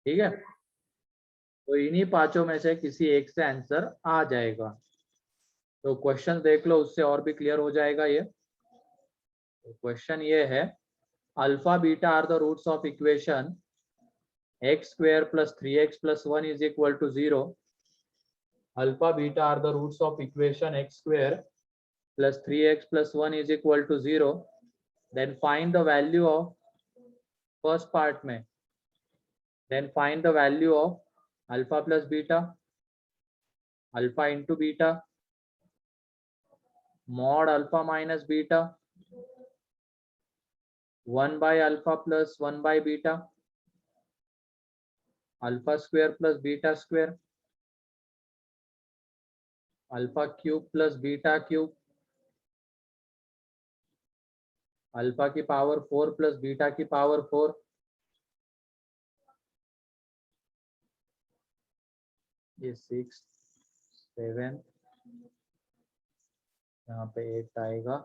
ठीक है, तो इन्हीं पांचों में से किसी एक से आंसर आ जाएगा। तो क्वेश्चन देख लो, उससे और भी क्लियर हो जाएगा ये। तो क्वेश्चन ये है, alpha beta are the roots of equation x square plus 3x plus 1 is equal to 0. Alpha beta are the roots of equation x square plus 3x plus 1 is equal to 0. Then find the value of first part में, then find the value of alpha plus beta, alpha into beta, mod alpha minus beta, 1 by alpha plus 1 by beta, alpha square plus beta square, alpha cube plus beta cube, alpha की power 4 plus beta की power 4, ये 6 7, यहाँ पे 8 आएगा,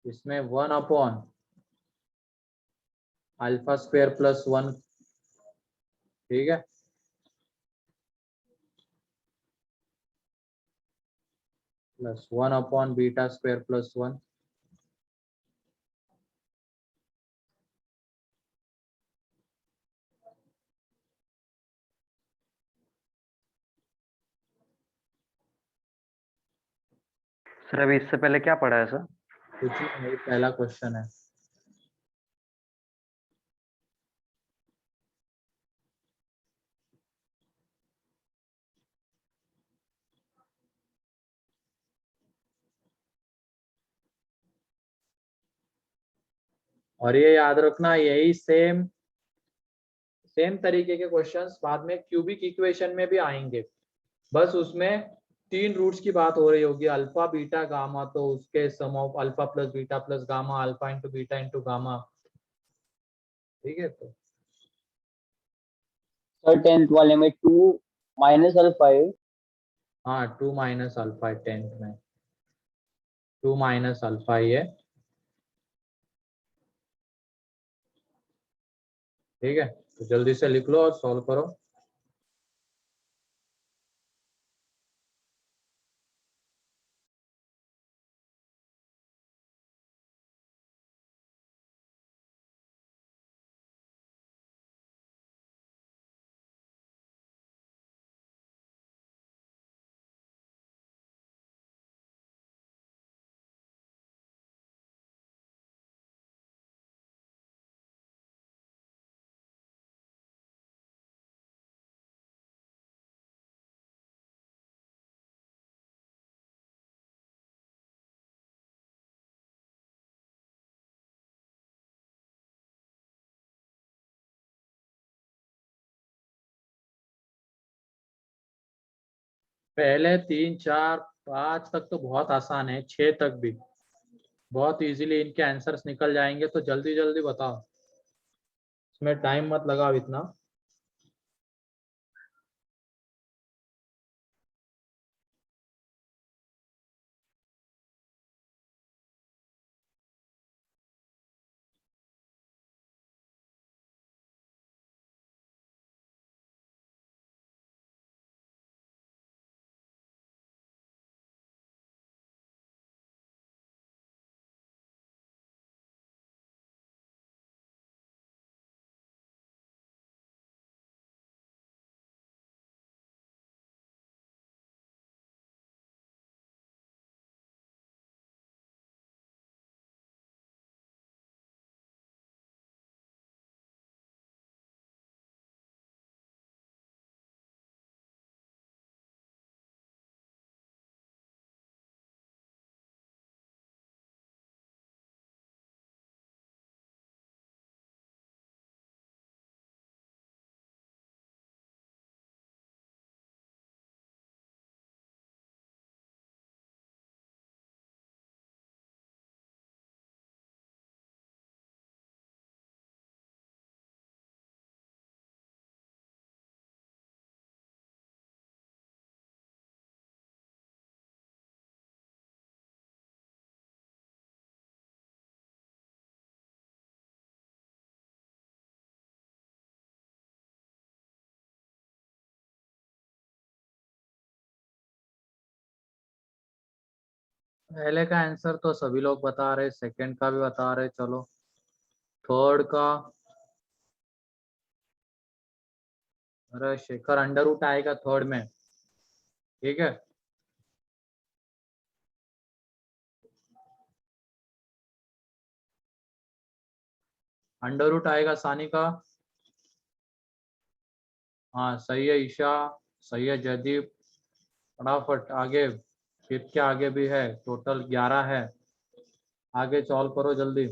इसमें 1 upon alpha square plus 1, ठीक है, plus 1 upon beta square plus 1, sir अभी इससे पहले क्या पढ़ा है सर? कुछ नहीं, पहला क्वेश्चन है। और ये याद रखना, यही सेम तरीके के क्वेश्चंस बाद में क्यूबिक इक्वेशन में भी आएंगे, बस उसमें 3 रूट्स की बात हो रही होगी, अल्फा बीटा गामा, तो उसके sum of alpha plus beta plus gamma, alpha into beta into gamma, ठीक है। तो सर 10th वाले में 2 माइनस अल्फा है। हाँ, 2 माइनस अल्फा 10th में 2 माइनस अल्फा ही है, ठीक है। तो जल्दी से लिख लो और सॉल्व करो। पहले 3 4 5 तक तो बहुत आसान है, 6 तक भी बहुत इजीली इनके आंसर्स निकल जाएंगे, तो जल्दी जल्दी बताओ, इसमें टाइम मत लगाओ इतना। पहले का आंसर तो सभी लोग बता रहे, सेकंड का भी बता रहे, चलो थर्ड का। अरे शेखर, अंडर रूट आएगा थर्ड में, ठीक है। अंडर रूट आएगा सानी का। हाँ सही है ईशा, सही है जयदीप। फटाफट आगे, फिफ्थ के आगे भी है, टोटल 11 है। आगे सॉल्व करो जल्दी।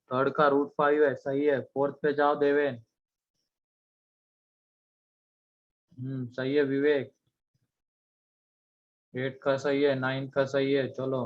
थर्ड का √5 है, सही है। फोर्थ पे जाओ देवेन। सही है विवेक। 8 का सही है, 9 का सही है, चलो।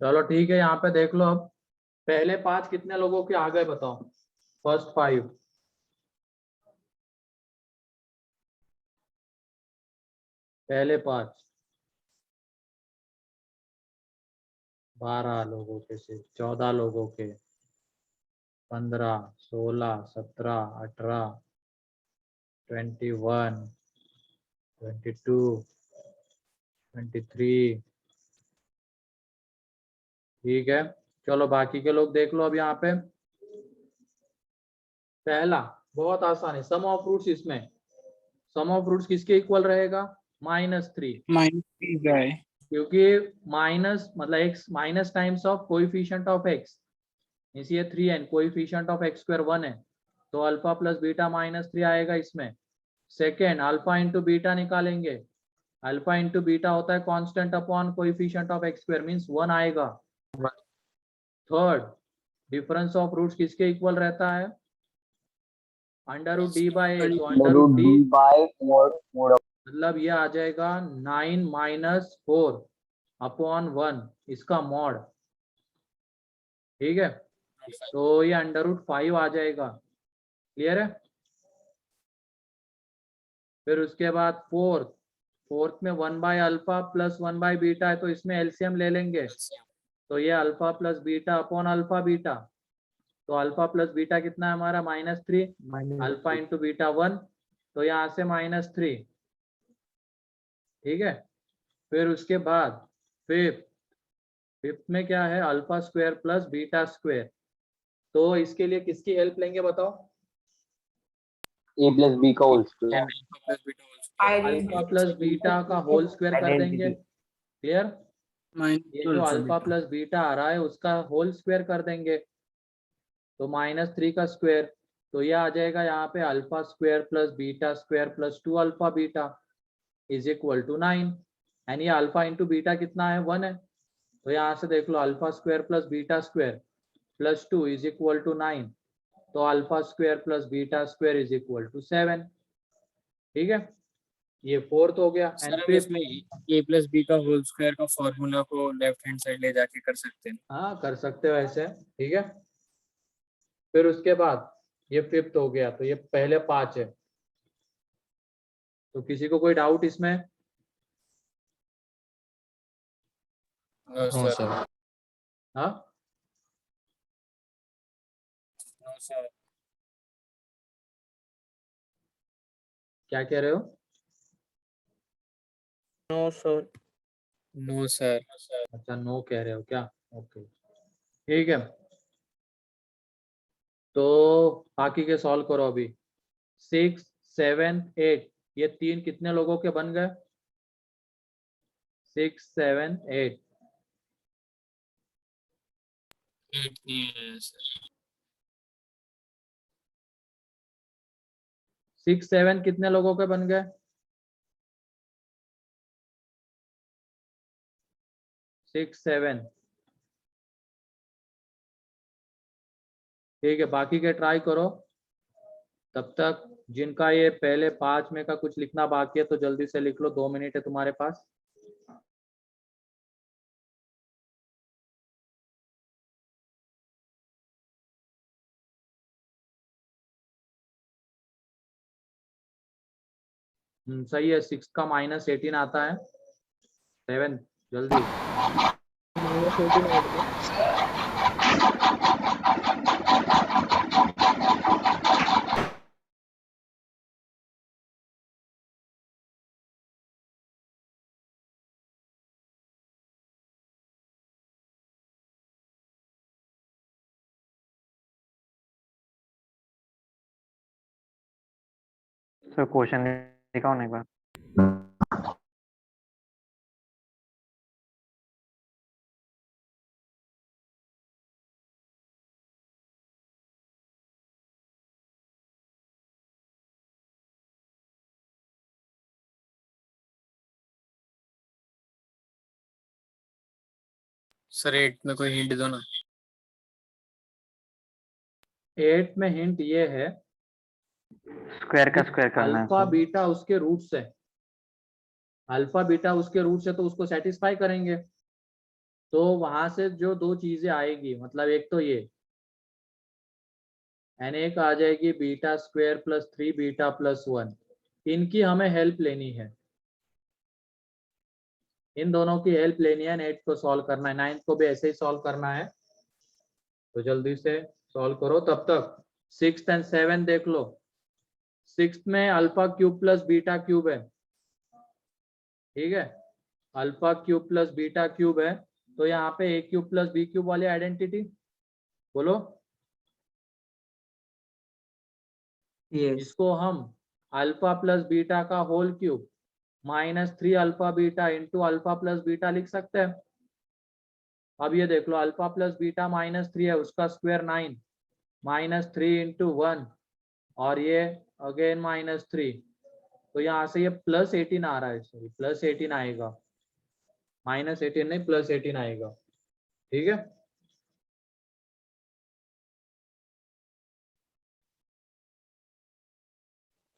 चलो ठीक है, यहाँ पे देख लो अब। पहले 5 कितने लोगों के आ गए बताओ, फर्स्ट 5। पहले 5 12 लोगों के, सिर्फ 14 लोगों के, 15, 16, 17, 18, 21, 22, 23। ठीक है, चलो बाकी के लोग देख लो अब यहाँ पे। पहला बहुत आसान है, सम ऑफ रूट्स। इसमें सम ऑफ रूट्स किसके इक्वल रहेगा, -3। -3 का है। क्योंकि माइनस मतलब x minus times of coefficient of x, इसी 3n, coefficient of x square 1 है, तो अल्फा प्लस बीटा -3 आएगा इसमें। सेकेंड, अल्फा इंटू बीटा निकालेंगे। अल्फा इंटू बीटा होता है constant upon coefficient of x square, means 1 आएगा। थर्ड, डिफरेंस ऑफ रूट्स किसके इक्वल रहता है, √d/a, तो root √d d by mod of मतलब ये आ जाएगा 9 - 4 अपॉन 1, इसका मॉड। ठीक है, तो ये √5 आ जाएगा। क्लियर है। फिर उसके बाद फोर्थ में 1/α प्लस 1/β है, तो इसमें एलसीएम ले लेंगे। तो ये alpha plus beta upon alpha beta, तो अल्फा प्लस बीटा कितना है हमारा, -3। अल्फा इंटू बीटा 1, तो यहाँ से -3। ठीक है। फिर उसके बाद फिफ्थ में क्या है, alpha square plus beta square. तो इसके लिए किसकी हेल्प लेंगे बताओ, a plus b का whole square alpha plus beta का होल स्क्वायर कर देंगे। क्लियर। ये जो अल्फा प्लस बीटा आ रहा है उसका होल स्क्वायर कर देंगे, तो -3 का स्क्वायर, तो ये आ जाएगा यहाँ पे alpha square plus beta square plus 2 alpha beta is equal to 9। And ये अल्फा इंटू बीटा कितना है, 1 है, तो यहाँ से देख लो alpha square plus beta square plus 2 is equal to 9, तो alpha square plus beta square is equal to 7। ठीक है, ये फोर्थ हो गया। एंड सर हम फिफ्थ, इसमें a प्लस बी का होल स्क्वायर का फॉर्मूला को लेफ्ट हैंड साइड ले जाके कर सकते हैं। हाँ कर सकते हो ऐसे। ठीक है, फिर उसके बाद ये फिफ्थ हो गया, तो ये पहले 5 है। तो किसी को कोई डाउट इसमें, नो सर। हाँ नो सर। क्या कह रहे हो, नो सर। No sir. अच्छा नो कह रहे हो क्या, ओके ठीक है। तो बाकी के सॉल्व करो अभी। 6, 7, 8, ये 3 कितने लोगों के बन गए, 6, 7, 8। 8 नहीं है सर। 6, 7 कितने लोगों के बन गए, 6 7। ठीक है, बाकी के ट्राई करो। तब तक जिनका ये पहले 5 में का कुछ लिखना बाकी है तो जल्दी से लिख लो, 2 मिनट है तुम्हारे पास। सही है, 6 का -18 आता है। 7 जल्दी। सर क्वेश्चन दिखाओ ना एक बार। सर 8 में कोई हिंट दो ना। 8 में हिंट ये है, स्क्वायर का स्क्वायर करना है अल्फा सर। बीटा उसके रूट से, अल्फा बीटा उसके रूट से तो उसको सेटिस्फाई करेंगे। तो वहां से जो दो चीजें आएगी, मतलब एक तो ये एन एक आ जाएगी beta square plus 3 beta plus 1। इनकी हमें हेल्प लेनी है, इन दोनों की हेल्प लेनी है। 8 को सॉल्व करना है, 9 को भी ऐसे ही सॉल्व करना है। तो जल्दी से सॉल्व करो। तब तक 6 एंड 7 देख लो। 6 में alpha cube plus beta cube है, ठीक है, alpha cube plus beta cube है। तो यहाँ पे a cube plus b cube वाली आइडेंटिटी बोलो। इसको हम अल्फा प्लस बीटा का whole cube -3 alpha beta into alpha plus beta लिख सकते हैं। अब ये देख लो, अल्फा प्लस बीटा -3 है, उसका स्क्वायर 9, -3 इंटू 1 और ये अगेन -3। तो यहाँ से ये +18 आ रहा है, सॉरी +18 आएगा, -18 नहीं +18 आएगा। ठीक है,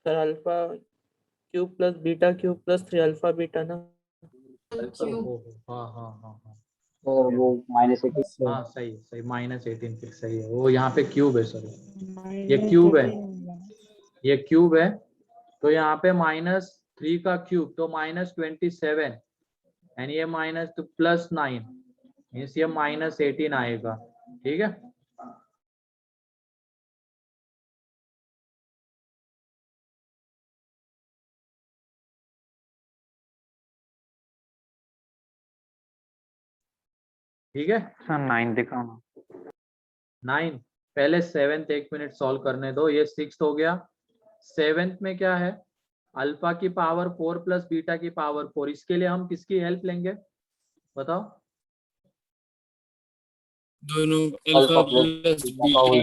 sir alpha cube plus beta cube plus 3 alpha beta ना। हाँ हाँ हाँ हाँ सर वो -18। हाँ, सही सही, -18 फिर सही है। वो यहाँ पे क्यूब है सर, ये क्यूब है, ये क्यूब है। तो यहाँ पे -3 का क्यूब तो -27 एंड ये माइनस तो +9 मीन्स ये -18 आएगा। ठीक है, ठीक है। सर 9 दिखाओ ना। 9 पहले 7th 1 मिनट सॉल्व करने दो, ये 6 हो गया। 7th में क्या है, अल्फा की पावर 4 प्लस बीटा की पावर 4। इसके लिए हम किसकी हेल्प लेंगे बताओ। दोनों alpha alpha plus plus beta का होल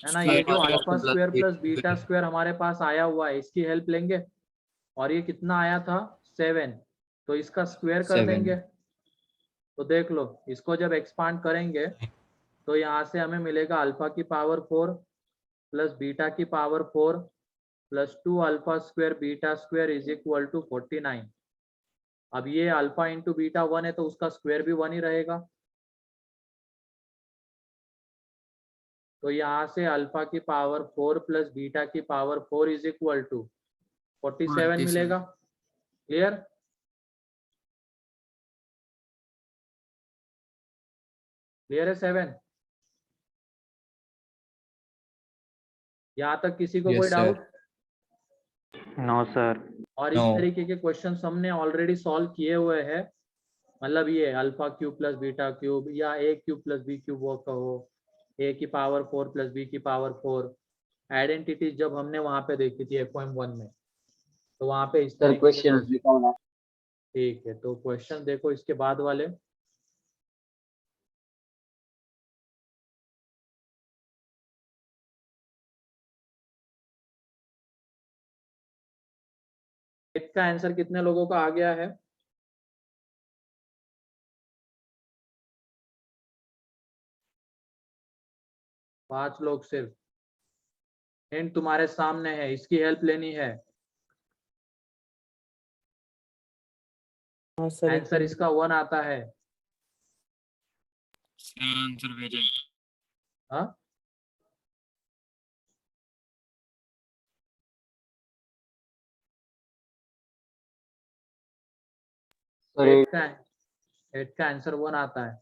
है ना, ये जो alpha square plus beta square हमारे पास आया हुआ है, इसकी हेल्प लेंगे। और ये कितना आया था 7, तो इसका स्क्वायर कर देंगे। तो देख लो, इसको जब एक्सपांड करेंगे तो यहाँ से हमें मिलेगा अल्फा की पावर 4 प्लस बीटा की power 4 plus 2 alpha square beta square is equal to 49। अब ये अल्फा इंटू बीटा 1 है तो उसका स्क्वायर भी 1 ही रहेगा। तो यहाँ से अल्फा की पावर 4 प्लस बीटा की पावर 4 इज इक्वल टू 47 मिलेगा। क्लियर, क्लियर है 7? यहाँ तक किसी को कोई डाउट? No sir. और इस तरीके के क्वेश्चन हमने ऑलरेडी सॉल्व किए हुए हैं। मतलब ये alpha cube plus beta cube या ए क्यूब प्लस बी क्यूब वो कहो, ए की पावर 4 प्लस बी की पावर 4, आइडेंटिटी जब हमने वहां पे देखी थी FOM1 में, तो वहां पे इस सर तरीके के क्वेश्चन question- दिखाओ ना। ठीक है, तो क्वेश्चन देखो इसके बाद वाले। इसका आंसर कितने लोगों का आ गया है? 5 लोग सिर्फ। हिंट तुम्हारे सामने है, इसकी हेल्प लेनी है। हाँ सर, एक आंसर मिनट। इसका 1 आता है। सर आंसर भेजें। हाँ, Sir, 8 का आंसर 1 आता है।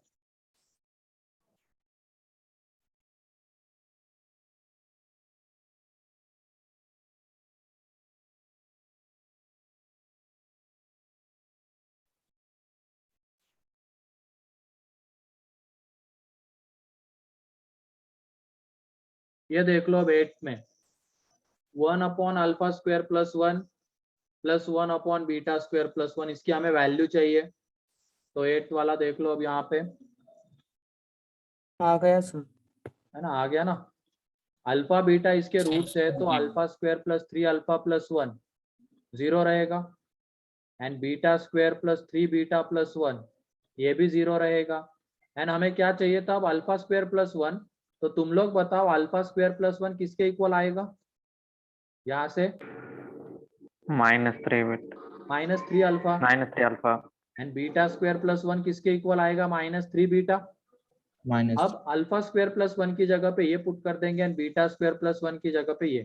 ये देख लो अब 8 में 1 upon alpha square plus 1 plus 1 upon beta square plus 1, इसकी हमें वैल्यू चाहिए। तो 8 वाला देख लो अब यहाँ पे, आ गया सर। है ना, आ गया ना। अल्फा बीटा इसके रूट्स है, तो alpha square plus 3 alpha plus 1 0 रहेगा, and beta square plus 3 beta plus 1 ये भी 0 रहेगा। एंड हमें क्या चाहिए था अब, अल्फा स्क्वायर प्लस 1। तो तुम लोग बताओ अल्फा स्क्वायर प्लस 1 किसके इक्वल आएगा? यहाँ से -3 bit -3 alpha, -3 alpha. And beta square plus 1 किसके इक्वल आएगा? -3 बीटा। माइनस अब अल्फा स्क्वायर प्लस 1 की जगह पे ये पुट कर देंगे, एंड बीटा स्क्वायर प्लस 1 की जगह पे ये।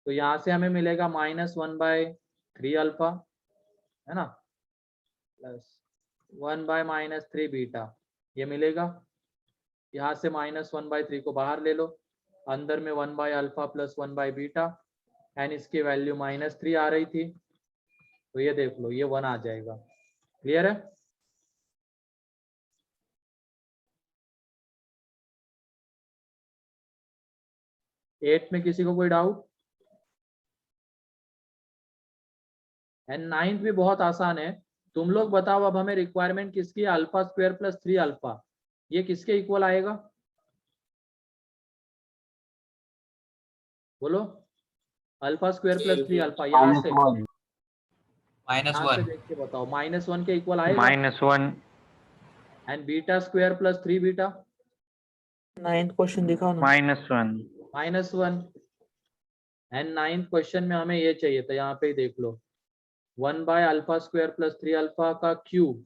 तो यहाँ से हमें मिलेगा -1/3 अल्फा, है ना, प्लस 1/-3 बीटा, ये मिलेगा। यहाँ से -1/3 को बाहर ले लो, अंदर में 1/अल्फा प्लस 1/बीटा, एंड इसकी वैल्यू -3 आ रही थी, तो ये देख लो ये 1 आ जाएगा। क्लियर है? एट में किसी को कोई डाउट? एंड 9th भी बहुत आसान है। तुम लोग बताओ अब हमें रिक्वायरमेंट किसकी है? अल्फा स्क्वायर प्लस 3 अल्फा, ये किसके इक्वल आएगा? बोलो, अल्फा स्क्वायर प्लस 3 अल्फा, यहाँ से यहाँ से देख के बताओ, -1 के इक्वल आएगा। -1 and beta square plus 3 beta, 9th question दिखाओ ना। -1 -1। एंड 9th क्वेश्चन में हमें ये चाहिए था, यहाँ पे ही देख लो, 1/अल्फा स्क्वायर प्लस 3 अल्फा का क्यूब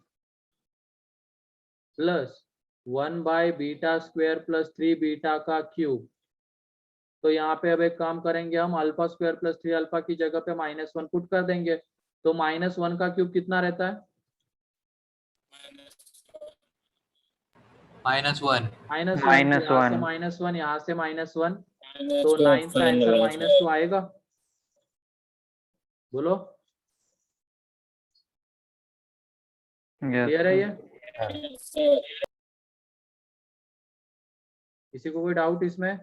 प्लस 1/बीटा स्क्वायर प्लस 3 बीटा का क्यूब। तो यहाँ पे अब एक काम करेंगे हम, अल्फा स्क्वायर प्लस 3 अल्फा की जगह पे -1 पुट कर देंगे। तो -1 का क्यूब कितना रहता है? -1 -1, तो यहाँ से -1, यहाँ से -1, तो 9th का आंसर -2 आएगा। बोलो, क्लियर है ये? किसी को कोई डाउट इसमें?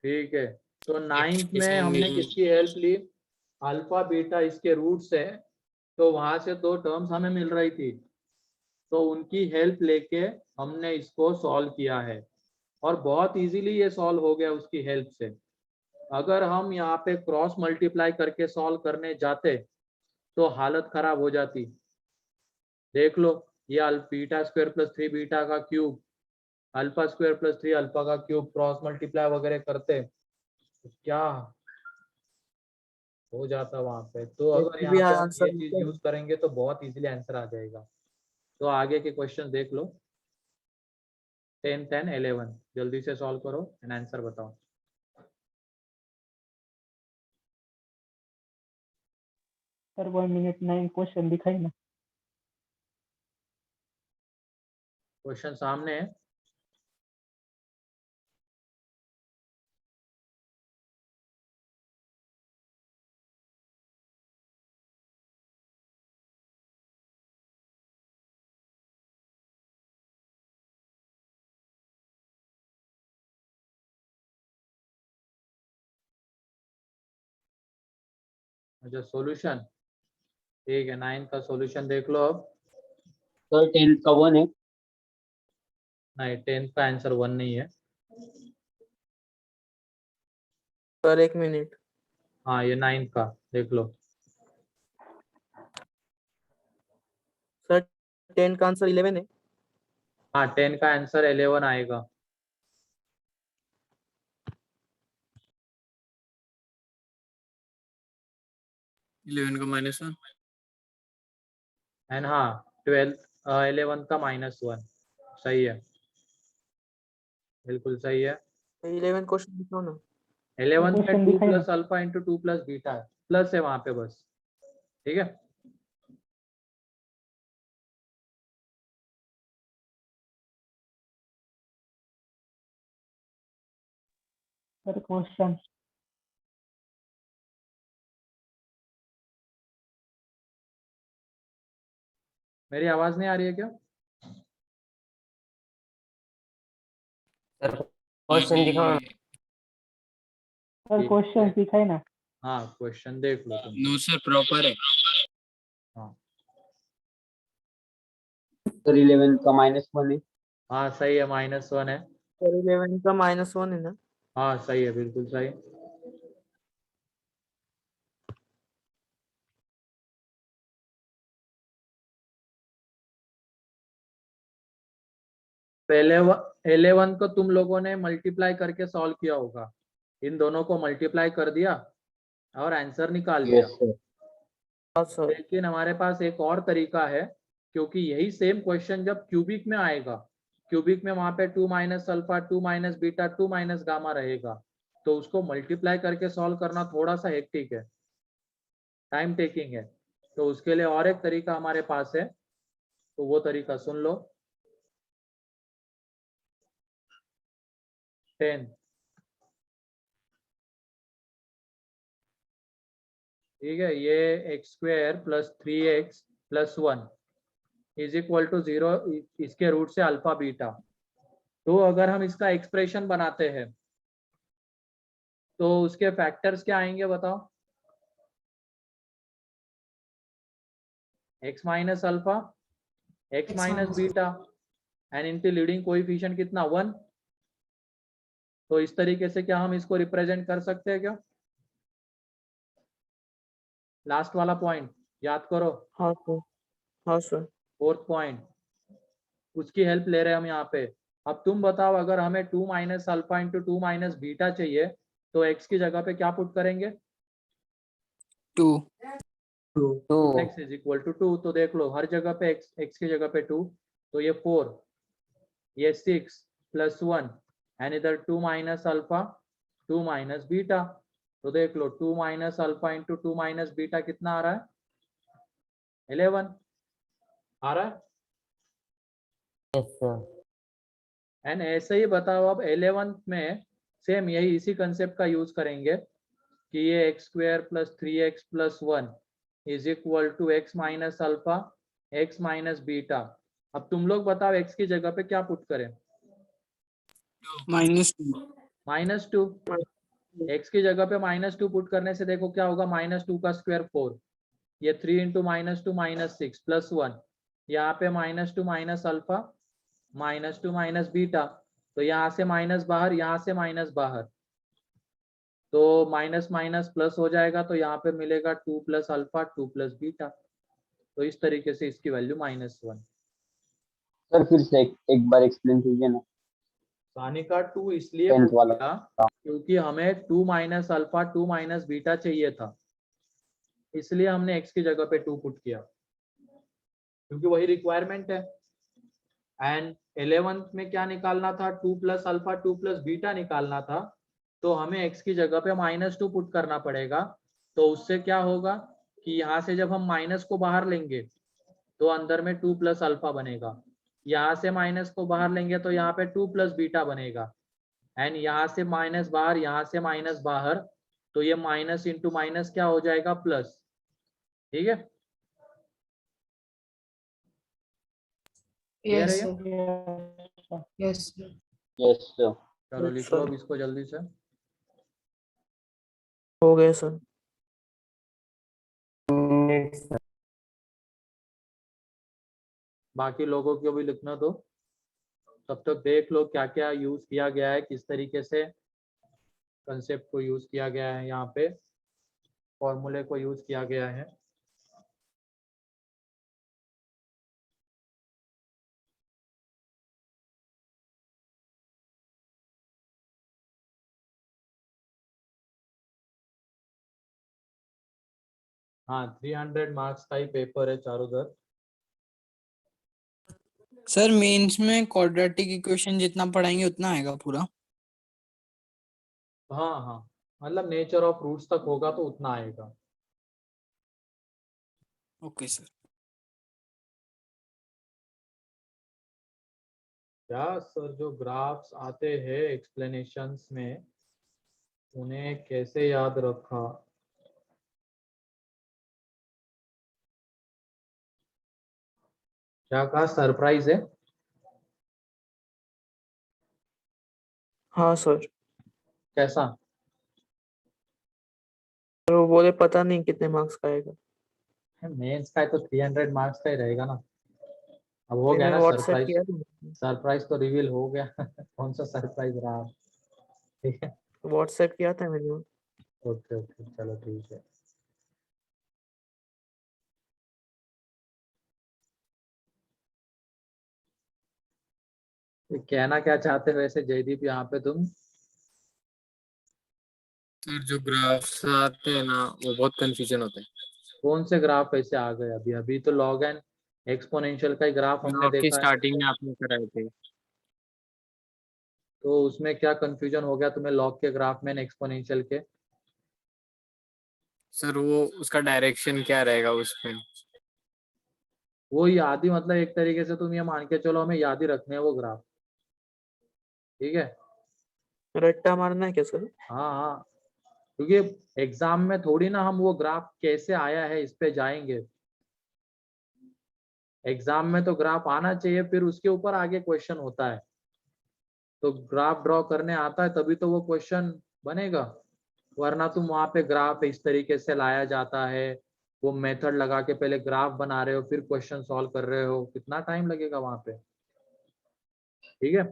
ठीक है, तो 9th में हमने किसकी हेल्प ली? अल्फा बीटा इसके रूट्स है, तो वहां से 2 टर्म्स हमें मिल रही थी, तो उनकी हेल्प लेके हमने इसको सॉल्व किया है, और बहुत इजीली ये सॉल्व हो गया उसकी हेल्प से। अगर हम यहाँ पे क्रॉस मल्टीप्लाई करके सॉल्व करने जाते तो हालत खराब हो जाती। देख लो, ये बीटा स्क्वायर प्लस 3 बीटा का cube, alpha square plus 3 alpha का क्यूब, क्रॉस मल्टीप्लाई वगैरह करते तो क्या हो जाता वहां पे। तो अगर यहाँ भी पे हम ये आंसर चीज यूज करेंगे तो बहुत इजीली आंसर आ जाएगा। तो आगे के क्वेश्चन देख लो, 10th and 11 जल्दी से सॉल्व करो एंड आंसर बताओ। सर 1 मिनट 9 क्वेश्चन दिखाई ना। क्वेश्चन सामने है। अच्छा, सॉल्यूशन, ठीक है, 9 का सॉल्यूशन देख लो अब। सर 10th का 1 है। नहीं, 10th का आंसर 1 नहीं है। Sir 1 minute. हाँ, ये 9th का देख लो। सर 10 का आंसर 11 है। हाँ 10 का आंसर 11 आएगा। इलेवन का -1। एंड हाँ 11 का -1 सही है, बिल्कुल सही है। 11 क्वेश्चन दिखाओ ना। 11 में 2 + अल्फा इंटू 2 + बीटा है, प्लस है वहां पे बस, ठीक है। क्वेश्चन मेरी आवाज नहीं आ रही है क्या? सर क्वेश्चन दिखाओ ना। सर क्वेश्चन दिखाए ना। हाँ क्वेश्चन देख लो तुम। नो सर प्रॉपर है। हाँ सर 11 का -1 है। हाँ सही है, -1 है। सर 11 का -1 है ना। हाँ सही है, बिल्कुल सही। पहले 11 को तुम लोगों ने मल्टीप्लाई करके सॉल्व किया होगा, इन दोनों को मल्टीप्लाई कर दिया और आंसर निकाल लिया। Yes sir. हाँ सर। लेकिन हमारे पास एक और तरीका है, क्योंकि यही सेम क्वेश्चन जब क्यूबिक में आएगा, क्यूबिक में वहां पे 2 - अल्फा 2 - बीटा 2 - गामा रहेगा, तो उसको मल्टीप्लाई करके सॉल्व करना थोड़ा सा हेक्टिक है, टाइम टेकिंग है। तो उसके लिए और एक तरीका हमारे पास है, तो वो तरीका सुन लो। 10, ठीक है, ये x² + 3x + 1 = 0, इसके रूट से अल्फा बीटा। तो अगर हम इसका एक्सप्रेशन बनाते हैं तो उसके फैक्टर्स क्या आएंगे बताओ? x - alpha x - beta and इनकी लीडिंग कोएफिशिएंट कितना 1। तो इस तरीके से क्या हम इसको रिप्रेजेंट कर सकते हैं क्या? लास्ट वाला पॉइंट याद करो, हाँ सर। हाँ सर। 4th पॉइंट, उसकी हेल्प ले रहे हैं हम यहाँ पे। अब तुम बताओ, अगर हमें 2 - अल्फा इंटू 2 - बीटा चाहिए तो x की जगह पे क्या पुट करेंगे? 2। 2x = 2। तो देख लो हर जगह पे x की जगह पे 2, तो ये 4, ये 6 + 1 एंड इधर 2 - अल्फा 2 - बीटा। तो देख लो 2 - अल्फा इंटू 2 - बीटा कितना आ रहा है? 11 आ रहा है। Yes sir. एंड ऐसे ही बताओ, अब 11th में सेम यही इसी कंसेप्ट का यूज करेंगे कि ये x² + 3x + 1 = x - alpha x - beta. अब तुम लोग बताओ x की जगह पे क्या पुट करें? -2। -2। x की जगह पे -2 पुट करने से देखो क्या होगा, -2 का स्क्वायर 4, ये 3 × -2 - 6 + 1, यहाँ पे -2 - अल्फा -2 - बीटा। तो यहाँ से माइनस बाहर, यहाँ से माइनस बाहर, तो माइनस माइनस प्लस हो जाएगा, तो यहाँ पे मिलेगा 2 + अल्फा 2 + बीटा। तो इस तरीके से इसकी वैल्यू -1। सर फिर से एक बार एक्सप्लेन कीजिए ना। सानी का 2 इसलिए 10th पुट वाला। किया क्योंकि हमें 2 - अल्फा 2 - बीटा चाहिए था, इसलिए हमने x की जगह पे 2 पुट किया, क्योंकि वही रिक्वायरमेंट है। एंड 11th में क्या निकालना था? 2 + अल्फा 2 + बीटा निकालना था, तो हमें x की जगह पे -2 पुट करना पड़ेगा। तो उससे क्या होगा कि यहाँ से जब हम माइनस को बाहर लेंगे तो अंदर में 2 + अल्फा बनेगा, यहाँ से माइनस को बाहर लेंगे तो यहाँ पे 2 + बीटा बनेगा, एंड यहाँ से माइनस बाहर, यहाँ से माइनस बाहर, तो ये माइनस इंटू माइनस क्या हो जाएगा? प्लस। ठीक है, क्लियर है Yes, ये? sir. Yes, sir. Yes sir. चलो लिख लो अब इसको जल्दी से। हो गया सर। बाकी लोगों को भी लिखना दो, तब तक देख लो क्या क्या यूज किया गया है, किस तरीके से कंसेप्ट को यूज किया गया है, यहाँ पे फॉर्मूले को यूज किया गया है। हाँ 300 मार्क्स का ही पेपर है चारों तरफ। सर मेंस में क्वाड्रेटिक इक्वेशन जितना पढ़ाएंगे उतना आएगा पूरा? हाँ हाँ, मतलब नेचर ऑफ रूट्स तक होगा तो उतना आएगा। Okay sir. क्या सर, जो ग्राफ्स आते हैं एक्सप्लेनेशंस में उन्हें कैसे याद रखा? क्या कहा, सरप्राइज है? हाँ सर। कैसा? तो वो बोले पता नहीं कितने मार्क्स का आएगा। मेंस का है तो 300 मार्क्स का ही रहेगा ना। अब हो गया मैंने ना व्हाट्सएप सरप्राइज। किया था। सरप्राइज तो रिवील हो गया। कौन सा सरप्राइज रहा? ठीक है, व्हाट्सएप किया था मैंने। ओके ओके, चलो ठीक है। ये कहना क्या चाहते हो वैसे जयदीप यहाँ पे तुम? सर जो ग्राफ्स आते हैं ना वो बहुत कंफ्यूजन होता है। कौन से ग्राफ ऐसे आ गए? अभी अभी तो लॉग एंड एक्सपोनेंशियल का ही ग्राफ हमने आपकी देखा है। स्टार्टिंग में आपने कराए थे। तो उसमें क्या कंफ्यूजन हो गया तुम्हें लॉग के ग्राफ में एक्सपोनेंशियल के? सर वो उसका डायरेक्शन क्या रहेगा उसमें? वो याद ही, मतलब एक तरीके से तुम ये मान के चलो हमें याद ही रखने हैं वो ग्राफ। ठीक है। रट्टा मारना है क्या सर? हाँ हाँ, क्योंकि एग्जाम में थोड़ी ना हम वो ग्राफ कैसे आया है इस पे जाएंगे। एग्जाम में तो ग्राफ आना चाहिए, फिर उसके ऊपर आगे क्वेश्चन होता है। तो ग्राफ ड्रॉ करने आता है तभी तो वो क्वेश्चन बनेगा, वरना तुम वहां पे ग्राफ इस तरीके से लाया जाता है, वो मेथड लगा के पहले ग्राफ बना रहे हो फिर क्वेश्चन सॉल्व कर रहे हो, कितना टाइम लगेगा वहां पे। ठीक है,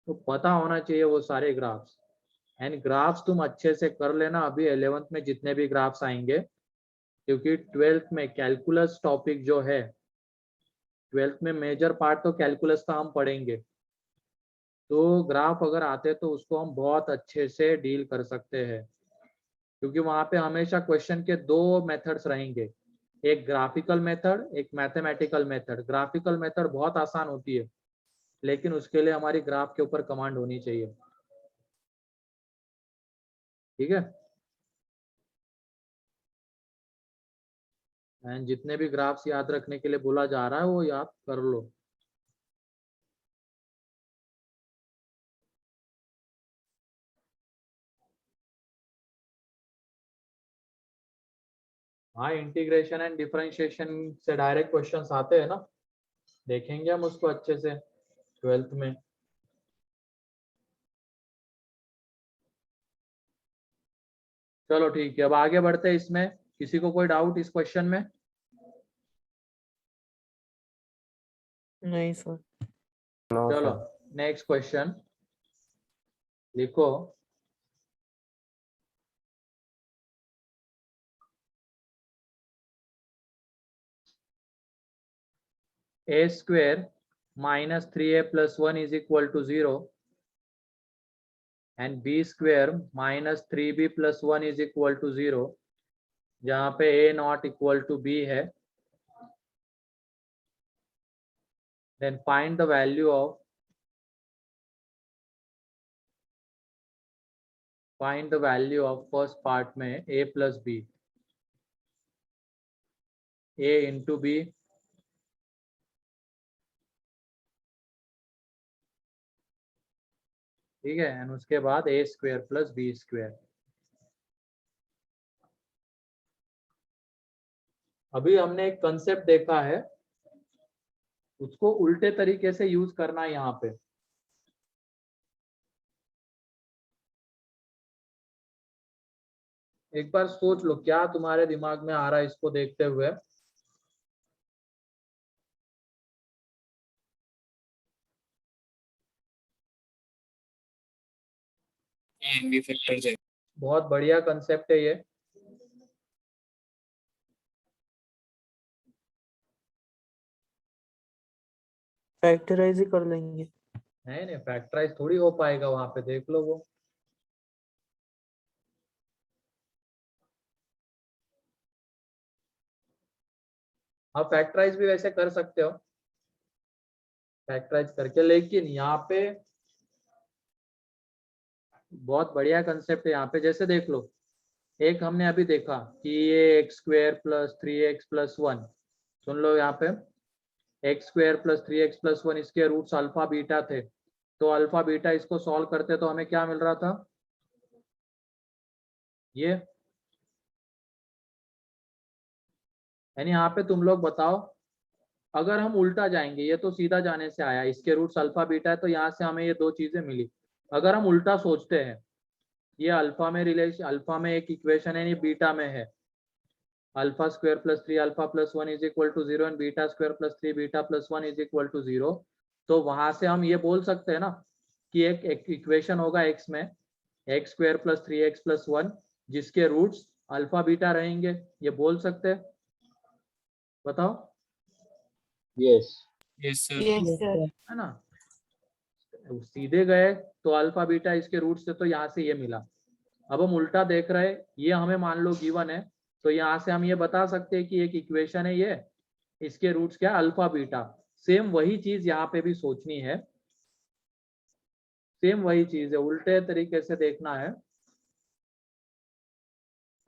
तो पता होना चाहिए वो सारे ग्राफ्स। एंड ग्राफ्स तुम अच्छे से कर लेना अभी 11th में जितने भी ग्राफ्स आएंगे, क्योंकि 12th में कैलकुलस टॉपिक जो है, 12th में मेजर पार्ट तो कैलकुलस का हम पढ़ेंगे। तो ग्राफ अगर आते तो उसको हम बहुत अच्छे से डील कर सकते हैं, क्योंकि वहां पे हमेशा क्वेश्चन के दो मेथड्स रहेंगे, एक ग्राफिकल मेथड, एक मैथमेटिकल मेथड। ग्राफिकल मेथड बहुत आसान होती है, लेकिन उसके लिए हमारी ग्राफ के ऊपर कमांड होनी चाहिए। ठीक है, एंड जितने भी ग्राफ्स याद रखने के लिए बोला जा रहा है वो याद कर लो। हाँ, इंटीग्रेशन एंड डिफरेंशिएशन से डायरेक्ट क्वेश्चंस आते हैं ना, देखेंगे हम उसको अच्छे से 12th में। चलो ठीक है, अब आगे बढ़ते हैं इसमें। किसी को कोई डाउट इस क्वेश्चन में? नहीं सर। चलो नेक्स्ट क्वेश्चन लिखो। a square minus 3a plus 1 is equal to 0 and b square minus 3b plus 1 is equal to 0, जहाँ पे a not equal to b है। then find the value of first part में a plus b, a into b ठीक है, and उसके बाद a square plus b square. अभी हमने एक कंसेप्ट देखा है, उसको उल्टे तरीके से यूज करना है यहाँ पे। एक बार सोच लो क्या तुम्हारे दिमाग में आ रहा है इसको देखते हुए। एन बी फैक्टर है। बहुत बढ़िया कंसेप्ट है ये। फैक्टराइज ही कर लेंगे। नहीं नहीं, फैक्टराइज थोड़ी हो पाएगा वहां पे, देख लो वो। आप फैक्टराइज भी वैसे कर सकते हो, फैक्टराइज करके, लेकिन यहाँ पे बहुत बढ़िया कंसेप्ट है। यहाँ पे जैसे देख लो, एक हमने अभी देखा कि ये एक्स स्क्वायर प्लस 3x+1, सुन लो यहाँ पे एक्स स्क्वायर प्लस 3x+1 इसके रूट्स अल्फा बीटा थे, तो अल्फा बीटा इसको सॉल्व करते तो हमें क्या मिल रहा था, ये। यानी यहाँ पे तुम लोग बताओ, अगर हम उल्टा जाएंगे, ये तो सीधा जाने से आया, इसके रूट्स अल्फा बीटा है, तो यहाँ से हमें ये दो चीजें मिली। अगर हम उल्टा सोचते हैं, ये अल्फा में रिलेशन, अल्फा में एक इक्वेशन है, ये बीटा में है, alpha square plus 3α+1 is equal to 0 and beta square plus 3β+1 is equal to 0, तो वहां से हम ये बोल सकते हैं ना कि एक इक्वेशन होगा एक्स में, एक्स स्क्वायर प्लस 3x+1 जिसके रूट्स अल्फा बीटा रहेंगे, ये बोल सकते हैं, बताओ। Yes. Yes sir. Yes, sir. है ना, सीधे गए तो अल्फा बीटा इसके रूट से, तो यहाँ से ये मिला। अब हम उल्टा देख रहे हैं, ये हमें मान लो गिवन है, तो यहाँ से हम ये बता सकते हैं कि एक इक्वेशन है ये, इसके रूट्स क्या, अल्फा बीटा। सेम वही चीज यहाँ पे भी सोचनी है, सेम वही चीज है, उल्टे तरीके से देखना है।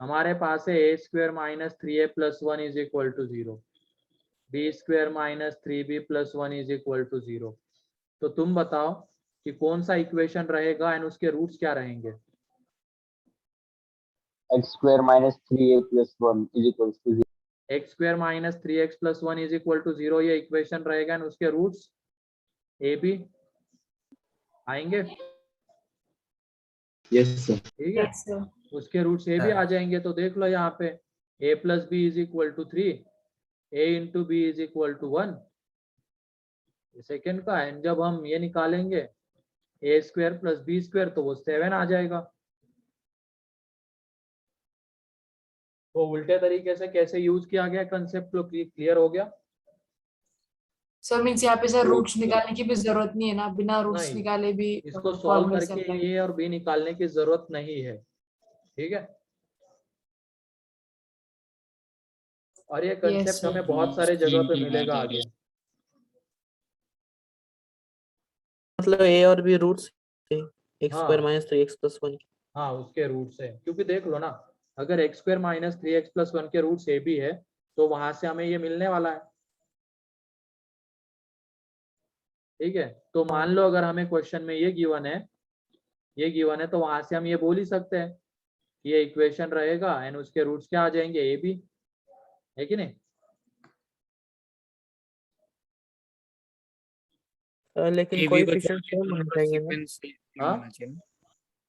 हमारे पास है a² - 3a+1 is equal to 0, b² - 3b+1 is equal to 0, तो तुम बताओ कि कौन सा इक्वेशन रहेगा एंड उसके रूट्स क्या रहेंगे। x² - 3a+1 is equals to 0. x² - 3x+1 is equal to 0 ये इक्वेशन रहेगा एंड उसके रूट्स ए बी आएंगे। Yes, sir. ठीक है, Yes, sir. उसके रूट्स ए भी आ जाएंगे, तो देख लो यहाँ पे a + b is equal to 3, a × b is equal to 1, second का है। जब हम ये निकालेंगे a² + b² तो वो 7 आ जाएगा। तो उल्टे तरीके से कैसे यूज किया गया कंसेप्ट, तो क्लियर हो गया। सर मीन्स यहाँ पे सर रूट्स निकालने की भी जरूरत नहीं है ना, बिना रूट्स नहीं, निकाले भी इसको सॉल्व फॉर्मूले से करके apply- ए और बी निकालने की जरूरत नहीं है, ठीक है। और ये कंसेप्ट sir. हमें बहुत सारे जगह पे मिलेगा आगे। मतलब a और b रूट्स x² हाँ। - 3x+1। हाँ, उसके रूट्स है, क्योंकि देख लो ना, अगर x² - 3x+1 के रूट्स ए भी है, तो वहां से हमें ये मिलने वाला है, ठीक है। तो मान लो अगर हमें क्वेश्चन में ये गिवन है, ये गिवन है, तो वहां से हम ये बोल ही सकते हैं कि ये इक्वेशन रहेगा एंड उसके रूट्स क्या आ जाएंगे, ए बी, है कि नहीं। लेकिन AB का कोएफिशिएंट सेम नंबर होने चाहिए ना, सीक्वेंस सेम हाँ? होना चाहिए ना।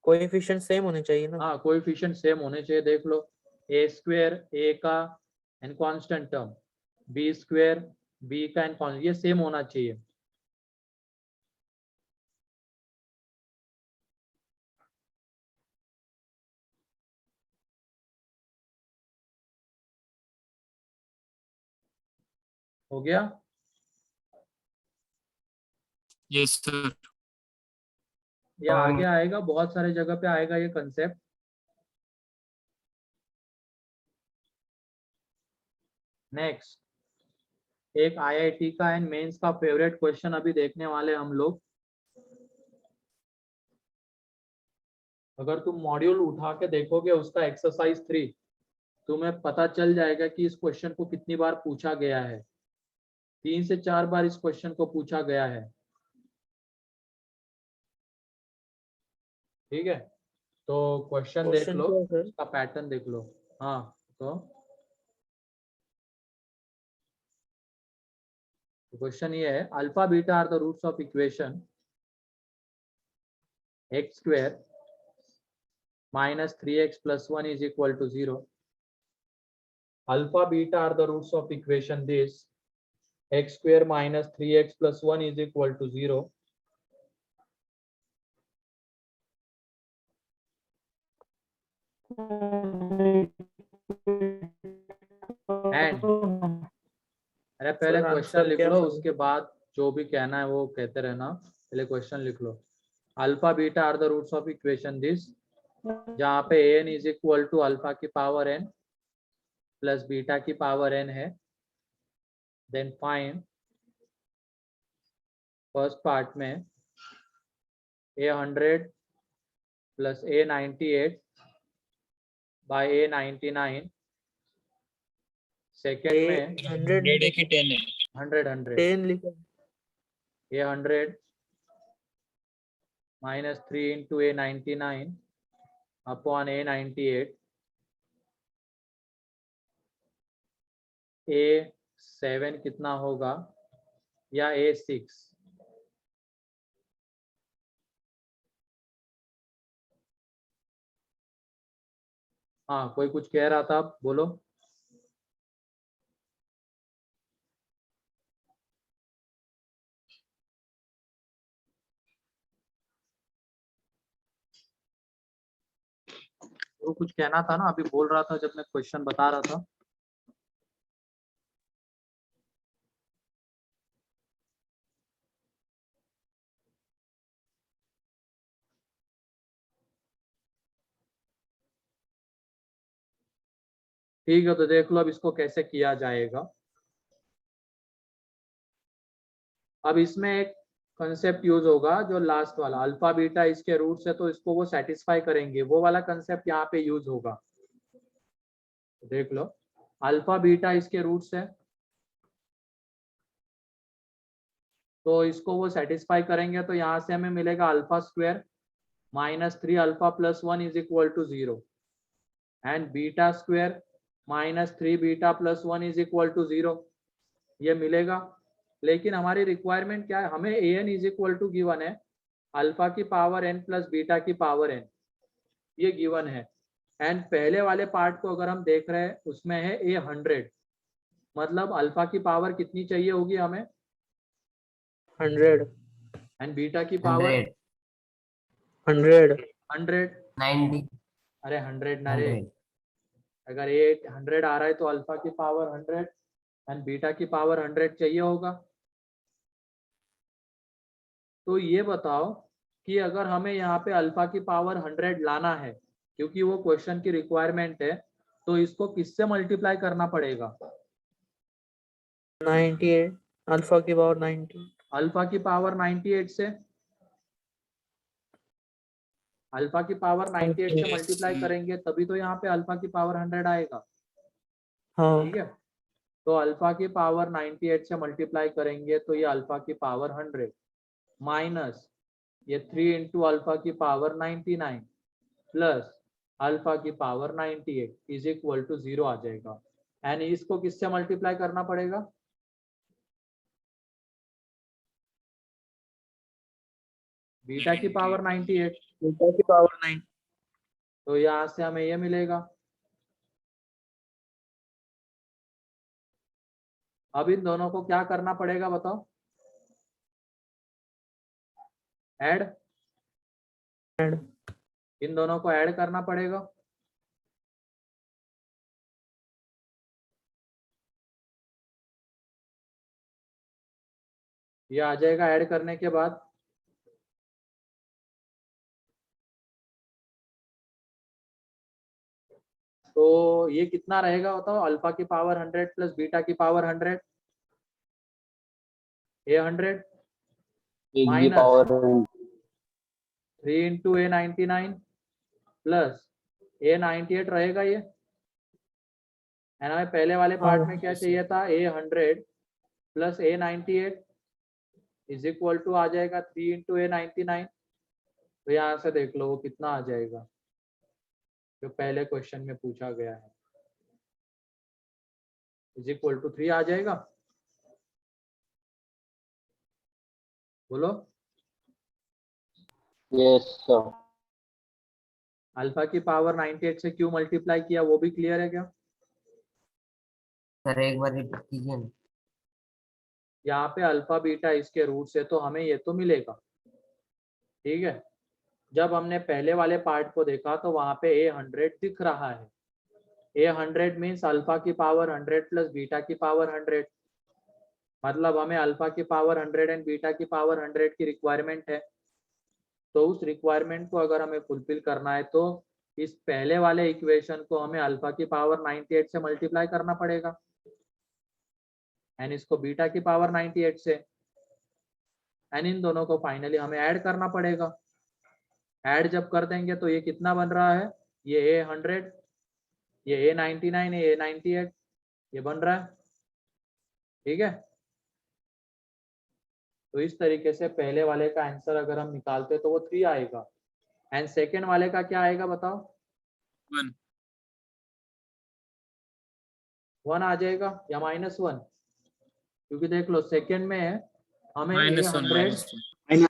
कोएफिशिएंट सेम होने चाहिए ना। हाँ, कोएफिशिएंट सेम होने चाहिए। देख लो a² a का and constant term, b² b का एंड कांस्टेंट, ये सेम होना चाहिए। हो गया। Yes sir. ये आगे आएगा, बहुत सारे जगह पे आएगा ये कंसेप्ट। नेक्स्ट एक आईआईटी का एंड मेंस का फेवरेट क्वेश्चन अभी देखने वाले हम लोग। अगर तुम मॉड्यूल उठा के देखोगे उसका एक्सरसाइज 3, तुम्हें पता चल जाएगा कि इस क्वेश्चन को कितनी बार पूछा गया है। 3 से 4 बार इस क्वेश्चन को पूछा गया है, ठीक है। तो क्वेश्चन देख क्वेश्चन लो, क्या है सर? उसका पैटर्न देख लो। हाँ, तो क्वेश्चन ये है, alpha beta are the roots of equation x² - 3x+1 is equal to 0. Alpha beta are the roots of equation this, x² - 3x+1 is equal to 0. And अरे पहले Sir, क्वेश्चन answer लिख क्या लो, होगा? उसके बाद जो भी कहना है वो कहते रहना। पहले क्वेश्चन लिख लो। Alpha beta are the roots of equation this, जहाँ पे n is equal to alpha की पावर n प्लस बीटा की पावर n है, देन फाइंड फर्स्ट पार्ट में A100 plus A98 bye A99, second में 100 100 है कि 10 है? 100 10 लिखा है। A100 minus 3 into A99 upon A98, A7 कितना होगा या A6? हाँ, कोई कुछ कह रहा था, बोलो। वो कुछ कहना था ना, अभी बोल रहा था जब मैं क्वेश्चन बता रहा था। ठीक है, तो देख लो अब इसको कैसे किया जाएगा। अब इसमें एक कंसेप्ट यूज होगा जो लास्ट वाला अल्फा बीटा इसके रूट्स है, तो इसको वो सेटिस्फाई करेंगे, वो वाला कंसेप्ट यहाँ पे यूज होगा। देख लो, अल्फा बीटा इसके रूट्स है, तो इसको वो सेटिस्फाई करेंगे, तो यहाँ से हमें मिलेगा alpha square minus 3 alpha plus 1 is equal to 0 and beta square minus 3 beta plus 1 is equal to 0, ये मिलेगा। लेकिन हमारी रिक्वायरमेंट क्या है, हमें A N is equal to given है अल्फा की पावर n प्लस बीटा की पावर n, ये गिवन है। एंड पहले वाले पार्ट को अगर हम देख रहे हैं उसमें है A100, मतलब अल्फा की पावर कितनी चाहिए होगी हमें 100 एंड बीटा की पावर 100 100। 90 अरे 100 ना रे, 100 अगर ये 100 आ रहा है तो अल्फा की पावर 100 एंड बीटा की पावर 100 चाहिए होगा। तो ये बताओ कि अगर हमें यहाँ पे अल्फा की पावर 100 लाना है, क्योंकि वो क्वेश्चन की रिक्वायरमेंट है, तो इसको किससे मल्टीप्लाई करना पड़ेगा? 98 अल्फा की पावर 90 अल्फा की पावर 98 से, अल्फा की पावर 98 से मल्टीप्लाई करेंगे तभी तो यहाँ पे अल्फा की पावर 100 आएगा। हाँ ठीक है, तो अल्फा की पावर 98 से मल्टीप्लाई करेंगे तो ये अल्फा की पावर 100 माइनस ये 3 इंटू अल्फा की पावर 99 प्लस अल्फा की पावर 98 इज इक्वल टू 0 आ जाएगा। एंड इसको किससे मल्टीप्लाई करना पड़ेगा? बीटा की पावर 98, बीटा की पावर 9 तो यहाँ से हमें ये मिलेगा। अब इन दोनों को क्या करना पड़ेगा बताओ? ऐड, ऐड इन दोनों को ऐड करना पड़ेगा। ये आ जाएगा ऐड करने के बाद। तो ये कितना रहेगा बताओ? अल्फा की पावर 100 प्लस बीटा की पावर 100, A100 एक की minus power 3 into A99 plus A98 रहेगा ये। एंड हमें पहले वाले पार्ट में क्या चाहिए था? A100 plus A98 is equal to आ जाएगा 3 इंटू A99। तो यहाँ से देख लो वो कितना आ जाएगा जो पहले क्वेश्चन में पूछा गया है, इज इक्वल टू 3 आ जाएगा। बोलो। Yes sir. अल्फा की पावर 98 से क्यों मल्टीप्लाई किया वो भी क्लियर है क्या? सर एक बार रिपीट कीजिए ना। यहाँ पे अल्फा बीटा इसके रूट से, तो हमें ये तो मिलेगा। ठीक है, जब हमने पहले वाले पार्ट को देखा तो वहां पे A100 दिख रहा है। A100 मीन्स अल्फा की पावर 100 प्लस बीटा की पावर 100, मतलब हमें अल्फा की पावर 100 एंड बीटा की पावर 100 की रिक्वायरमेंट है। तो उस रिक्वायरमेंट को अगर हमें फुलफिल करना है तो इस पहले वाले इक्वेशन को हमें अल्फा की पावर 98 से मल्टीप्लाई करना पड़ेगा एंड इसको बीटा की पावर 98 से, एंड इन दोनों को फाइनली हमें ऐड करना पड़ेगा। ऐड जब कर देंगे तो ये कितना बन रहा है, ये A100, ये A99, ये A98, ये बन रहा है। ठीक है, तो इस तरीके से पहले वाले का आंसर अगर हम निकालते तो वो 3 आएगा, एंड सेकेंड वाले का क्या आएगा बताओ? 1 1 आ जाएगा या -1? क्योंकि देख लो सेकेंड में हमें A100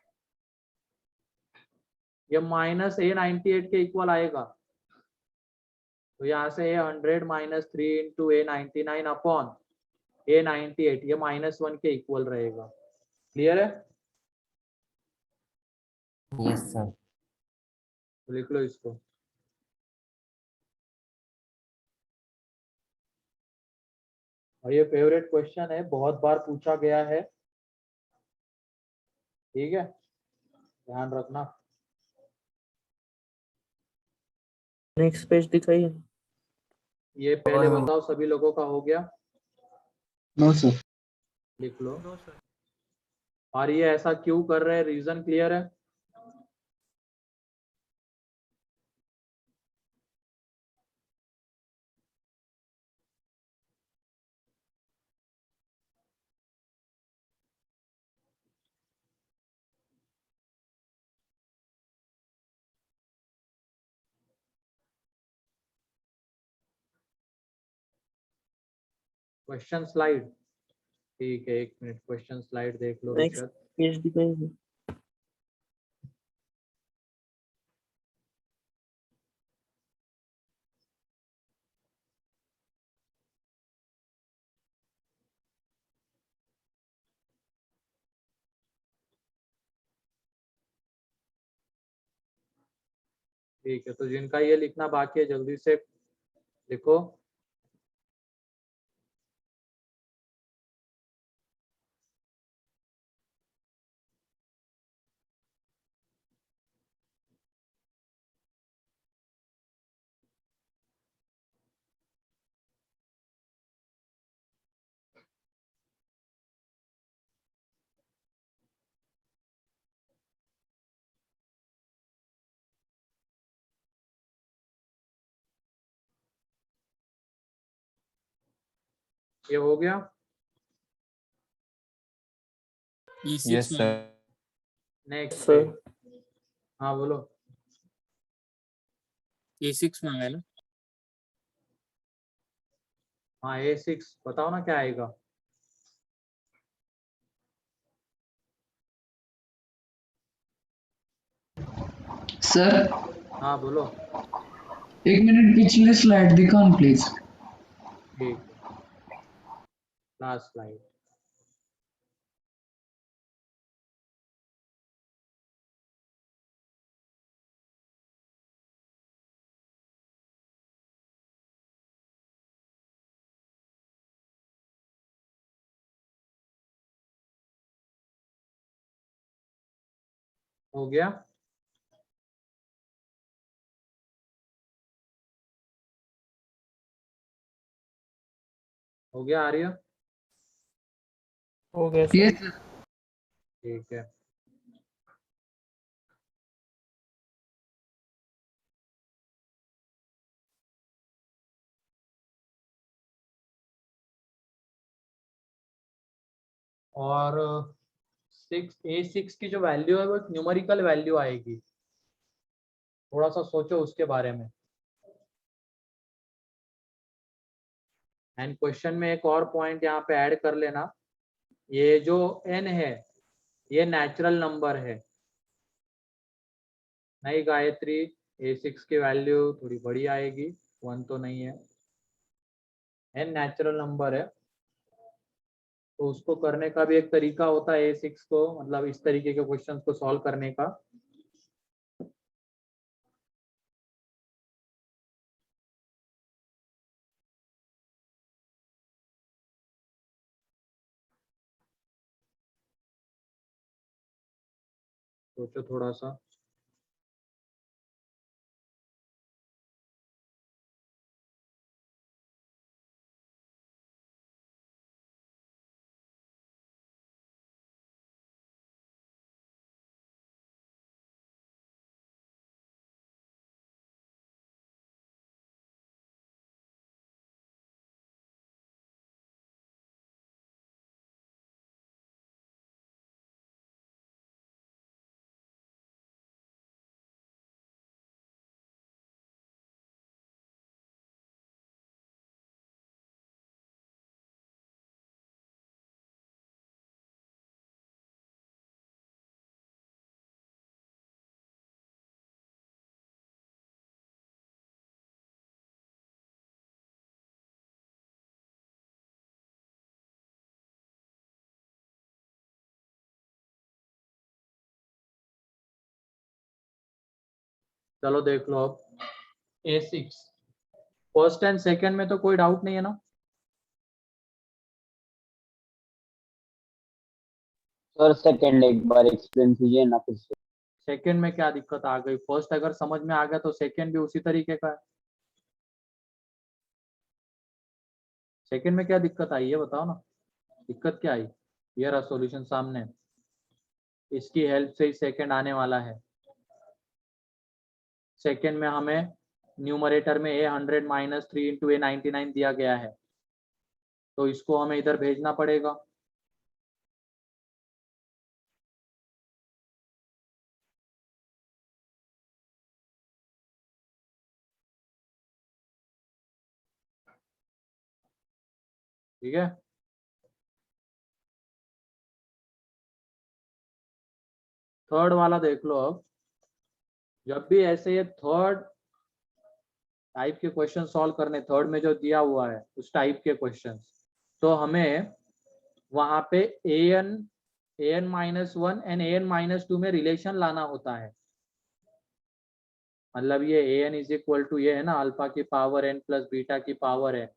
ये -A98 के इक्वल आएगा, तो यहाँ से A100 -3 × A99 अपॉन A98 ये -1 के इक्वल रहेगा। क्लियर है? Yes sir. तो लिख लो इसको। और ये फेवरेट क्वेश्चन है, बहुत बार पूछा गया है। ठीक है, ध्यान रखना। नेक्स्ट पेज दिखाइए। ये पहले बताओ सभी लोगों का हो गया? No sir. लिख लो। और ये ऐसा क्यों कर रहे हैं, रीजन क्लियर है? क्वेश्चन स्लाइड, ठीक है, 1 मिनट, क्वेश्चन स्लाइड देख लो नेक्स्ट ऋषभ। पेज दिखाइए। ठीक है, तो जिनका ये लिखना बाकी है जल्दी से लिखो। ये हो गया? Yes sir. नेक्स्ट सर हाँ बोलो। A6 मांगा है ना? हाँ A6 बताओ ना क्या आएगा? सर हाँ बोलो। 1 मिनट पिछले स्लाइड दिखाओ प्लीज। ठीक है, लास्ट स्लाइड। हो गया? हो गया आर्य? हो गया सर। Yes sir. ठीक है, और A6 की जो वैल्यू है वो एक न्यूमेरिकल वैल्यू आएगी, थोड़ा सा सोचो उसके बारे में। एंड क्वेश्चन में एक और पॉइंट यहाँ पे ऐड कर लेना, ये जो n है ये नेचुरल नंबर है। नहीं गायत्री, A6 की वैल्यू थोड़ी बड़ी आएगी, 1 तो नहीं है, n नेचुरल नंबर है। तो उसको करने का भी एक तरीका होता है A6 को, मतलब इस तरीके के क्वेश्चन को सॉल्व करने का। सोचो थोड़ा सा। चलो देख लो अब A6 फर्स्ट एंड सेकंड में तो कोई डाउट नहीं है ना? सर सेकंड एक बार एक्सप्लेन कीजिए ना फिर से। सेकंड में क्या दिक्कत आ गई? फर्स्ट अगर समझ में आ गया तो सेकंड भी उसी तरीके का है। सेकंड में क्या दिक्कत आई है बताओ ना, दिक्कत क्या आई? ये रहा सॉल्यूशन सामने, इसकी हेल्प से ही सेकंड आने वाला है। सेकंड में हमें न्यूमरेटर में A100 माइनस 3 इंटू A99 दिया गया है, तो इसको हमें इधर भेजना पड़ेगा। ठीक है, थर्ड वाला देख लो अब। जब भी ऐसे ये थर्ड टाइप के क्वेश्चन सॉल्व करने, थर्ड में जो दिया हुआ है उस टाइप के क्वेश्चन, तो हमें वहां पे an minus 1 and an minus 2 में रिलेशन लाना होता है। मतलब ये an इज इक्वल टू ये है ना अल्फा की पावर n प्लस बीटा की पावर है,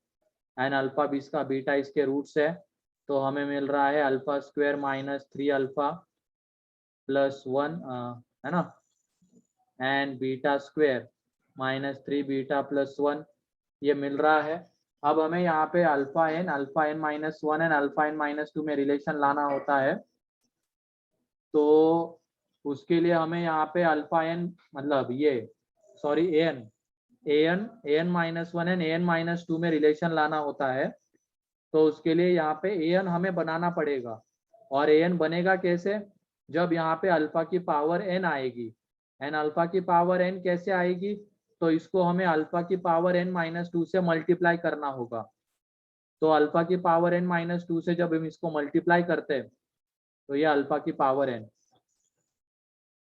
एन अल्फा बीस का बीटा इसके रूट्स है, तो हमें मिल रहा है alpha square minus 3 alpha plus 1 है ना, and beta square minus 3 beta plus 1 ये मिल रहा है। अब हमें यहाँ पे alpha n minus 1 and alpha n minus 2 में रिलेशन लाना होता है, तो उसके लिए हमें यहाँ पे अल्फा एन मतलब ये sorry an minus 1 and an minus 2 में रिलेशन लाना होता है, तो उसके लिए यहाँ पे an हमें बनाना पड़ेगा। और an बनेगा कैसे? जब यहाँ पे अल्फा की पावर n आएगी, एंड अल्फा की पावर n कैसे आएगी? तो इसको हमें अल्फा की पावर n माइनस 2 से मल्टीप्लाई करना होगा। तो अल्फा की पावर n माइनस 2 से जब हम इसको मल्टीप्लाई करते हैं तो ये अल्फा की power n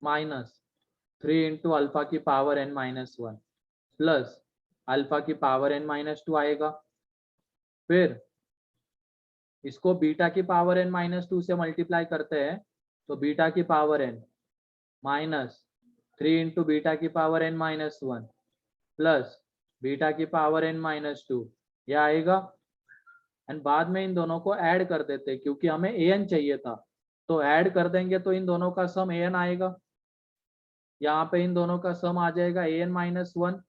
minus 3 into alpha की power n minus 1 plus alpha की पावर n माइनस 2 आएगा। फिर इसको बीटा की पावर n माइनस 2 से मल्टीप्लाई करते हैं तो बीटा की power n minus 3 into beta की power n minus 1 plus beta की पावर n माइनस 2 ये आएगा। एंड बाद में इन दोनों को ऐड कर देते हैं क्योंकि हमें an चाहिए था, तो ऐड कर देंगे तो इन दोनों का सम an आएगा। यहाँ पे इन दोनों का सम आ जाएगा an माइनस 1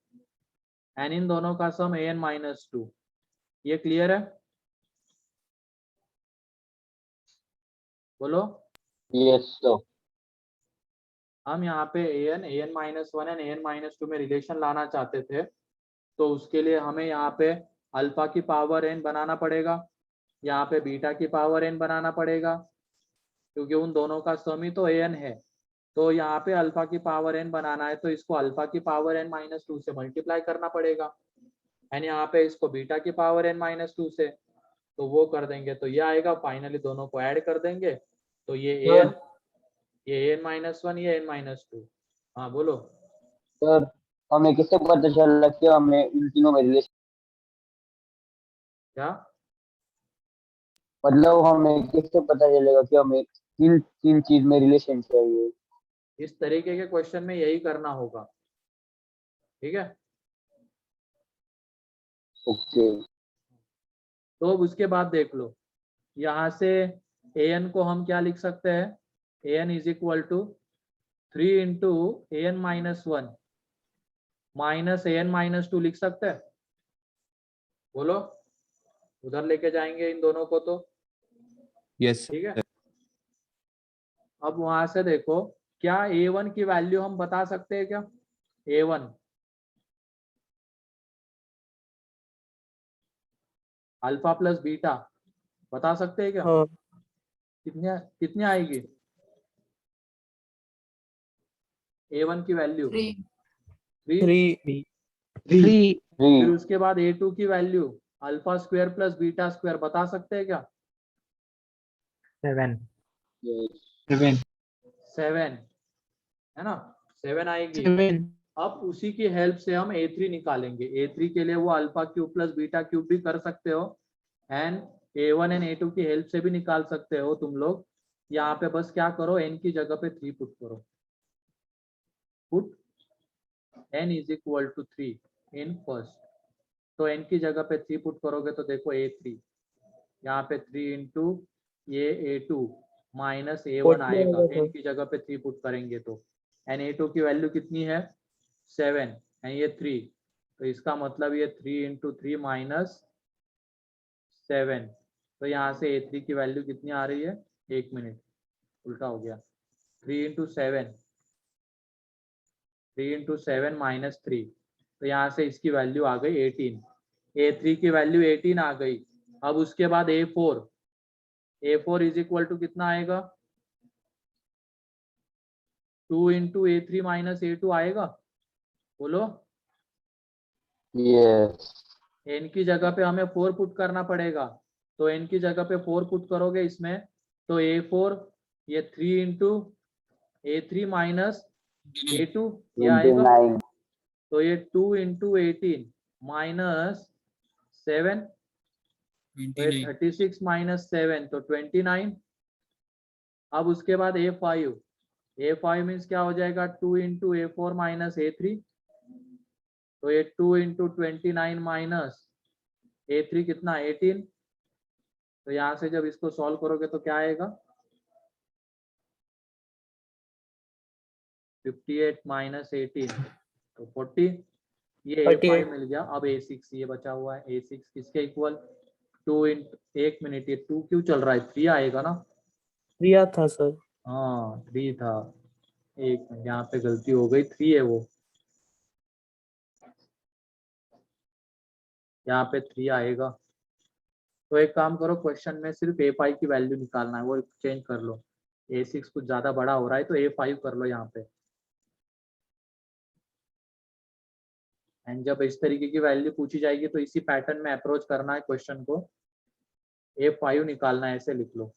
एंड इन दोनों का सम an माइनस 2। ये क्लियर है? बोलो। Yes sir. हम यहाँ पे an minus 1 and an minus 2 में रिलेशन लाना चाहते थे, तो उसके लिए हमें यहाँ पे अल्फा की पावर n बनाना पड़ेगा, यहाँ पे बीटा की पावर n बनाना पड़ेगा, क्योंकि उन दोनों का सम ही तो an है। तो यहाँ पे अल्फा की पावर n बनाना है तो इसको अल्फा की पावर n माइनस 2 से मल्टीप्लाई करना पड़ेगा, एंड यहाँ पे इसको बीटा की पावर n माइनस 2 से, तो वो कर देंगे तो ये आएगा। फाइनली दोनों को ऐड कर देंगे तो ये an माइनस 1 ये n माइनस 2। हाँ बोलो। सर हमें किससे पता चला कि हमें इन तीनों में रिलेशन, क्या मतलब हमें किससे पता चलेगा कि हमें किन किन चीज में रिलेशन चाहिए? इस तरीके के क्वेश्चन में यही करना होगा। ठीक है, ओके। तो अब उसके बाद देख लो, यहाँ से an को हम क्या लिख सकते हैं? an is equal to 3 into an minus 1 minus an minus 2 लिख सकते हैं। बोलो, उधर लेके जाएंगे इन दोनों को तो। यस ठीक है, अब वहां से देखो क्या a1 की वैल्यू हम बता सकते हैं क्या? a1 अल्फा प्लस बीटा बता सकते हैं क्या? हाँ कितने कितने आएगी a1 की वैल्यू? 3 3। 3 फिर उसके बाद a2 की value alpha square plus beta square बता सकते हैं क्या? 7 7 है ना, 7 आएगी। 7 अब उसी की हेल्प से हम a3 निकालेंगे। a3 के लिए वो alpha cube plus beta cube भी कर सकते हो, एंड a1 एंड a2 की हेल्प से भी निकाल सकते हो तुम लोग। यहाँ पे बस क्या करो, n की जगह पे 3 पुट करो, put n is equal to 3 in first, तो n की जगह पे 3 पुट करोगे तो देखो A3, यहाँ पे 3 इंटू ये A2 माइनस A1 40 आएगा, आएगा n सर। की जगह पे 3 पुट करेंगे तो, एंड A2 की वैल्यू कितनी है 7 एंड ये 3, तो इसका मतलब ये 3 इंटू 3 माइनस 7, तो यहाँ से A3 की वैल्यू कितनी आ रही है, 1 मिनट उल्टा हो गया, 3 इंटू 7 माइनस 3, तो यहाँ से इसकी वैल्यू आ गई 18, A3 की वैल्यू 18 आ गई। अब उसके बाद A4 इज इक्वल टू कितना आएगा, 2 इंटू A3 माइनस A2 आएगा, बोलो। यस n की जगह पे हमें 4 पुट करना पड़ेगा, तो n की जगह पे 4 पुट करोगे इसमें, तो A4 ये 3 इंटू A3 माइनस A2 ये आएगा, 29 तो ये 2 इंटू 18 माइनस 7, तो ये 36 माइनस 7 तो 29। अब उसके बाद A5 मीन्स क्या हो जाएगा, 2 इंटू A4 माइनस A3, तो ये 2 इंटू 29 माइनस A3 कितना 18, तो यहाँ से जब इसको सॉल्व करोगे तो क्या आएगा, 58 माइनस 18 तो 40, ये A5 38 मिल गया। अब A6 ये बचा हुआ है, A6 किसके इक्वल, 2 इंटू 1 मिनट, ये 2 क्यों चल रहा है, 3 आएगा ना, प्रिया था सर। हाँ 3 था, एक मिनट यहाँ पे गलती हो गई, 3 है वो, यहाँ पे 3 आएगा। तो एक काम करो, क्वेश्चन में सिर्फ A5 की वैल्यू निकालना है, वो चेंज कर लो, A6 कुछ ज्यादा बड़ा हो रहा है तो A5 कर लो यहाँ पे, एंड जब इस तरीके की वैल्यू पूछी जाएगी तो इसी पैटर्न में अप्रोच करना है क्वेश्चन को, A5 निकालना है, ऐसे लिख लो।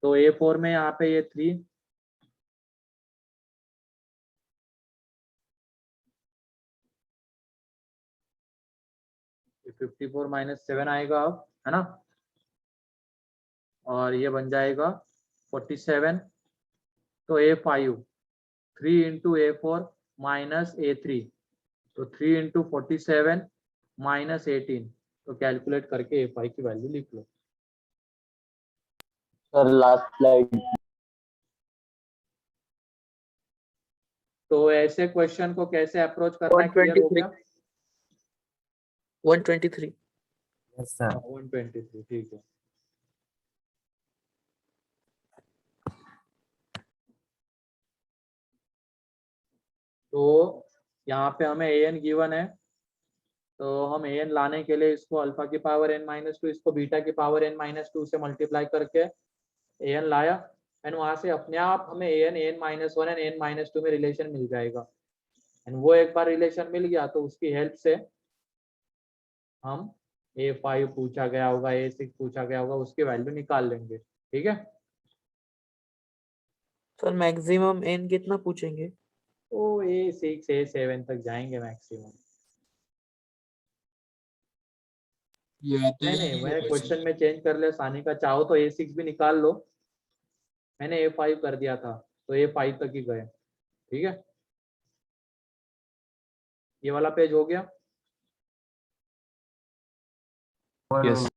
तो A4 में यहाँ पे ये 3, ये 54 माइनस 7 आएगा अब, है ना, और ये बन जाएगा 47, तो A5 3 into A4 minus A3, तो 3 इंटू 47 माइनस 18, तो कैलकुलेट करके A5 की वैल्यू लिख लो। Sir last slide. तो ऐसे क्वेश्चन को कैसे अप्रोच करना है, क्लियर हो 123 गया। 123 यस सर 123 ठीक है। तो यहाँ पे हमें an गिवन है, तो हम an लाने के लिए इसको अल्फा की पावर n-2, इसको बीटा की पावर n-2 से मल्टीप्लाई करके an लाया, एंड वहां से अपने आप हमें an n-1 एंड n-2 में रिलेशन मिल जाएगा, एंड वो एक बार रिलेशन मिल गया तो उसकी हेल्प से हम A5 पूछा गया होगा, A6 पूछा गया होगा, उसकी वैल्यू निकाल लेंगे, ठीक है। सर मैक्सिमम n कितना पूछेंगे? तो A6 A7 तक जाएंगे मैक्सिमम। नहीं मैं क्वेश्चन में चेंज कर ले आसानी का, चाहो तो A6 भी निकाल लो, मैंने A5 कर दिया था तो A5 तक ही गए, ठीक है। ये वाला पेज हो गया। Yes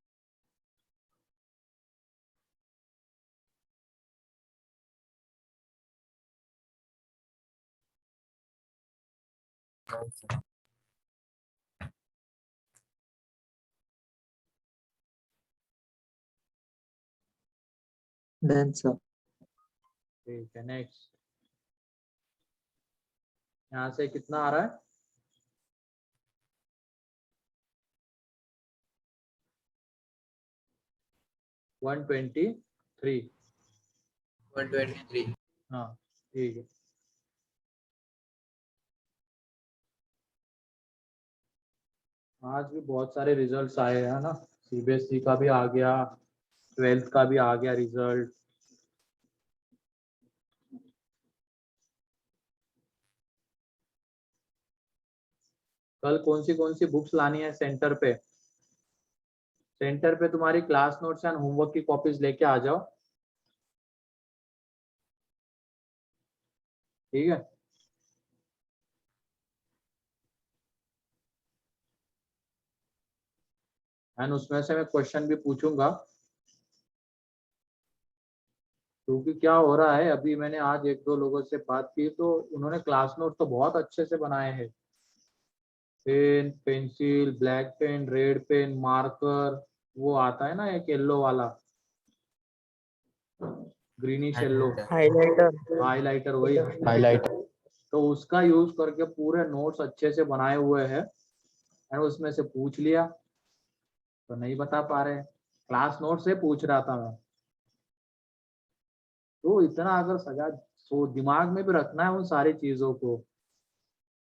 done sir. ठीक है, नेक्स्ट। यहाँ से कितना आ रहा है, 123। 123 हाँ ठीक है। आज भी बहुत सारे रिजल्ट्स आए हैं ना, CBSE का भी आ गया, 12th का भी आ गया रिजल्ट। कल कौन सी बुक्स लानी है सेंटर पे, सेंटर पे तुम्हारी क्लास नोट्स एंड होमवर्क की कॉपीज लेके आ जाओ, ठीक है। एंड उसमें से मैं क्वेश्चन भी पूछूंगा, क्योंकि क्या हो रहा है, अभी मैंने आज एक दो लोगों से बात की तो उन्होंने क्लास नोट तो बहुत अच्छे से बनाए हैं। Pen, pencil, black pen, red pen, marker, वो आता है ना एक येलो वाला, ग्रीनिश येलो, हाइलाइटर। हाइलाइटर, वही हाईलाइटर। तो उसका यूज करके पूरे नोट्स अच्छे से बनाए हुए हैं एंड उसमें से पूछ लिया तो नहीं बता पा रहे, क्लास नोट से पूछ रहा था मैं। तो इतना अगर सजा सो दिमाग में भी रखना है उन सारी चीजों को,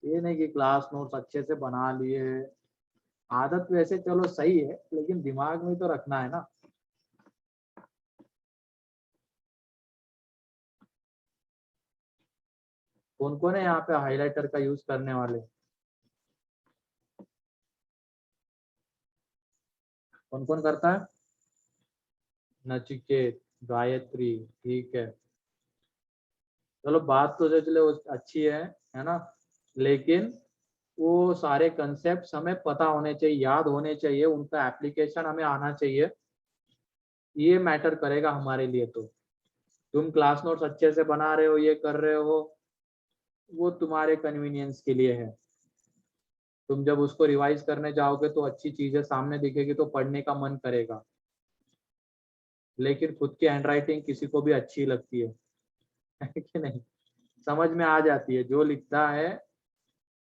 ये नहीं कि क्लास नोट्स अच्छे से बना लिए, आदत वैसे चलो सही है लेकिन दिमाग में तो रखना है ना। कौन कौन है यहाँ पे हाइलाइटर का यूज करने वाले? कौन कौन करता है? नचिकेत, गायत्री, ठीक है। चलो बात तो जो चले अच्छी है ना, लेकिन वो सारे कंसेप्ट हमें पता होने चाहिए, याद होने चाहिए, उनका एप्लीकेशन हमें आना चाहिए, ये मैटर करेगा हमारे लिए। तो तुम क्लास नोट्स अच्छे से बना रहे हो, ये कर रहे हो, वो तुम्हारे कन्वीनियंस के लिए है। तुम जब उसको रिवाइज करने जाओगे तो अच्छी चीजें सामने दिखेगी तो पढ़ने का मन करेगा, लेकिन खुद की हैंडराइटिंग किसी को भी अच्छी लगती है कि नहीं, समझ में आ जाती है, जो लिखता है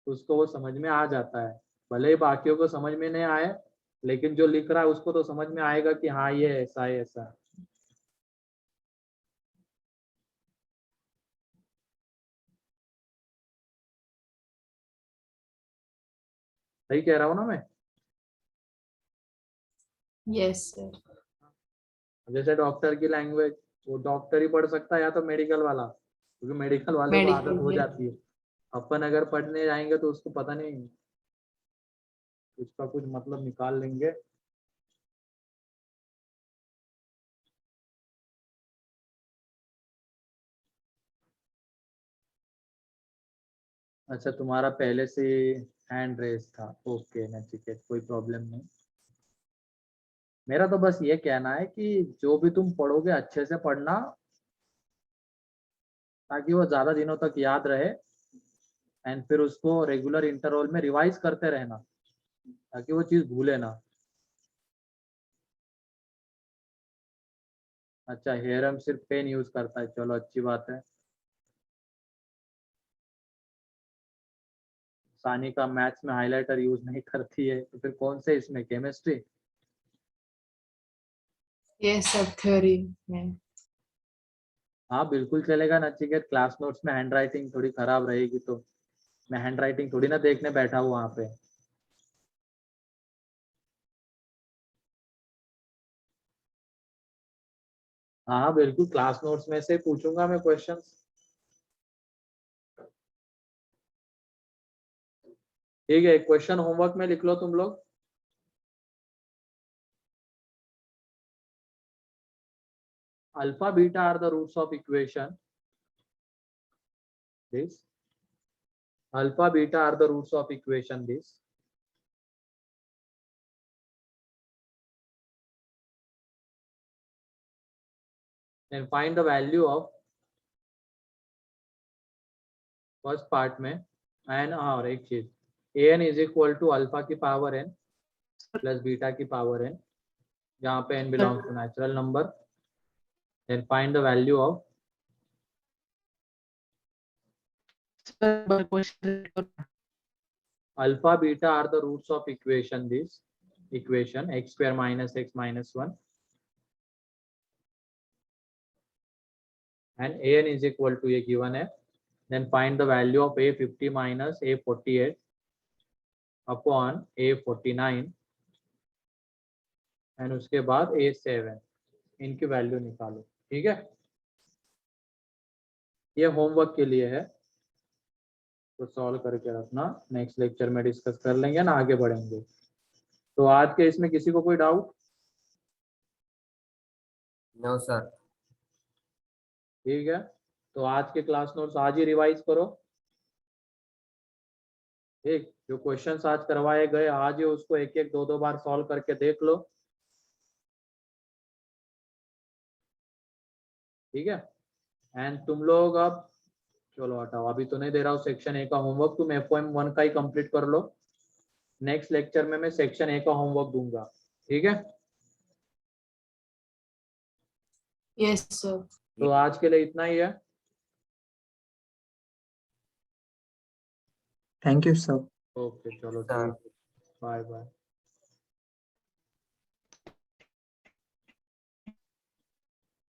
उसको वो समझ में आ जाता है, भले ही बाकियों को समझ में नहीं आए, लेकिन जो लिख रहा है उसको तो समझ में आएगा कि हाँ ये ऐसा है ऐसा है। सही कह रहा हूँ ना मैं? Yes sir. जैसे डॉक्टर की लैंग्वेज, वो डॉक्टर ही पढ़ सकता है या तो मेडिकल वाला, क्योंकि मेडिकल वाले को आदत हो मेडिकल। जाती है। अपन अगर पढ़ने जाएंगे तो उसको पता नहीं, उसका कुछ मतलब निकाल लेंगे। अच्छा, तुम्हारा पहले से हैंड रेस था, ओके नचिकेत, कोई प्रॉब्लम नहीं। मेरा तो बस ये कहना है कि जो भी तुम पढ़ोगे अच्छे से पढ़ना, ताकि वो ज्यादा दिनों तक याद रहे एंड फिर उसको रेगुलर इंटरवल में रिवाइज करते रहना, ताकि वो चीज भूले ना। अच्छा, हेरम सिर्फ पेन यूज करता है, चलो अच्छी बात है। सानिका मैथ्स में हाइलाइटर यूज नहीं करती है, तो फिर कौन से इसमें, केमिस्ट्री? यस सर, थ्योरी में। हाँ बिल्कुल चलेगा नचिकेत, क्लास नोट्स में हैंडराइटिंग थोड़ी खराब रहेगी तो मैं हैंडराइटिंग थोड़ी ना देखने बैठा हूँ वहां पे। हाँ बिल्कुल, क्लास नोट्स में से पूछूंगा मैं क्वेश्चंस। ठीक है, क्वेश्चन होमवर्क में लिख लो तुम लोग। Alpha beta are the roots of equation this, alpha beta are the roots of equation this, and find the value of first part में एन, और एक चीज, A N is equal to alpha की पावर एन प्लस बीटा की power N, जहाँ पे N belongs to natural number, then find the value of alpha beta are the roots of equation this, equation x square minus x minus 1 and an is equal to ये given है, then find the value of a50 minus a48 upon a49 and उसके बाद a7, इनकी value निकालो। ठीक है, ये homework के लिए है, तो सॉल्व करके रखना, नेक्स्ट लेक्चर में डिस्कस कर लेंगे ना, आगे बढ़ेंगे। तो आज के इसमें किसी को कोई डाउट? No sir. ठीक है, तो आज के क्लास नोट्स आज ही रिवाइज करो, ठीक, जो क्वेश्चंस आज करवाए गए आज ही उसको एक एक दो बार सॉल्व करके देख लो, ठीक है। एंड तुम लोग अब चलो हटाओ, अभी तो नहीं दे रहा हूँ सेक्शन ए का होमवर्क, तुम FOM1 का ही कंप्लीट कर लो। नेक्स्ट लेक्चर में मैं सेक्शन ए का होमवर्क दूंगा, ठीक है। Yes sir. तो आज के लिए इतना ही है। Thank you, sir. ओके चलो सर। ठीक है, बाय बाय।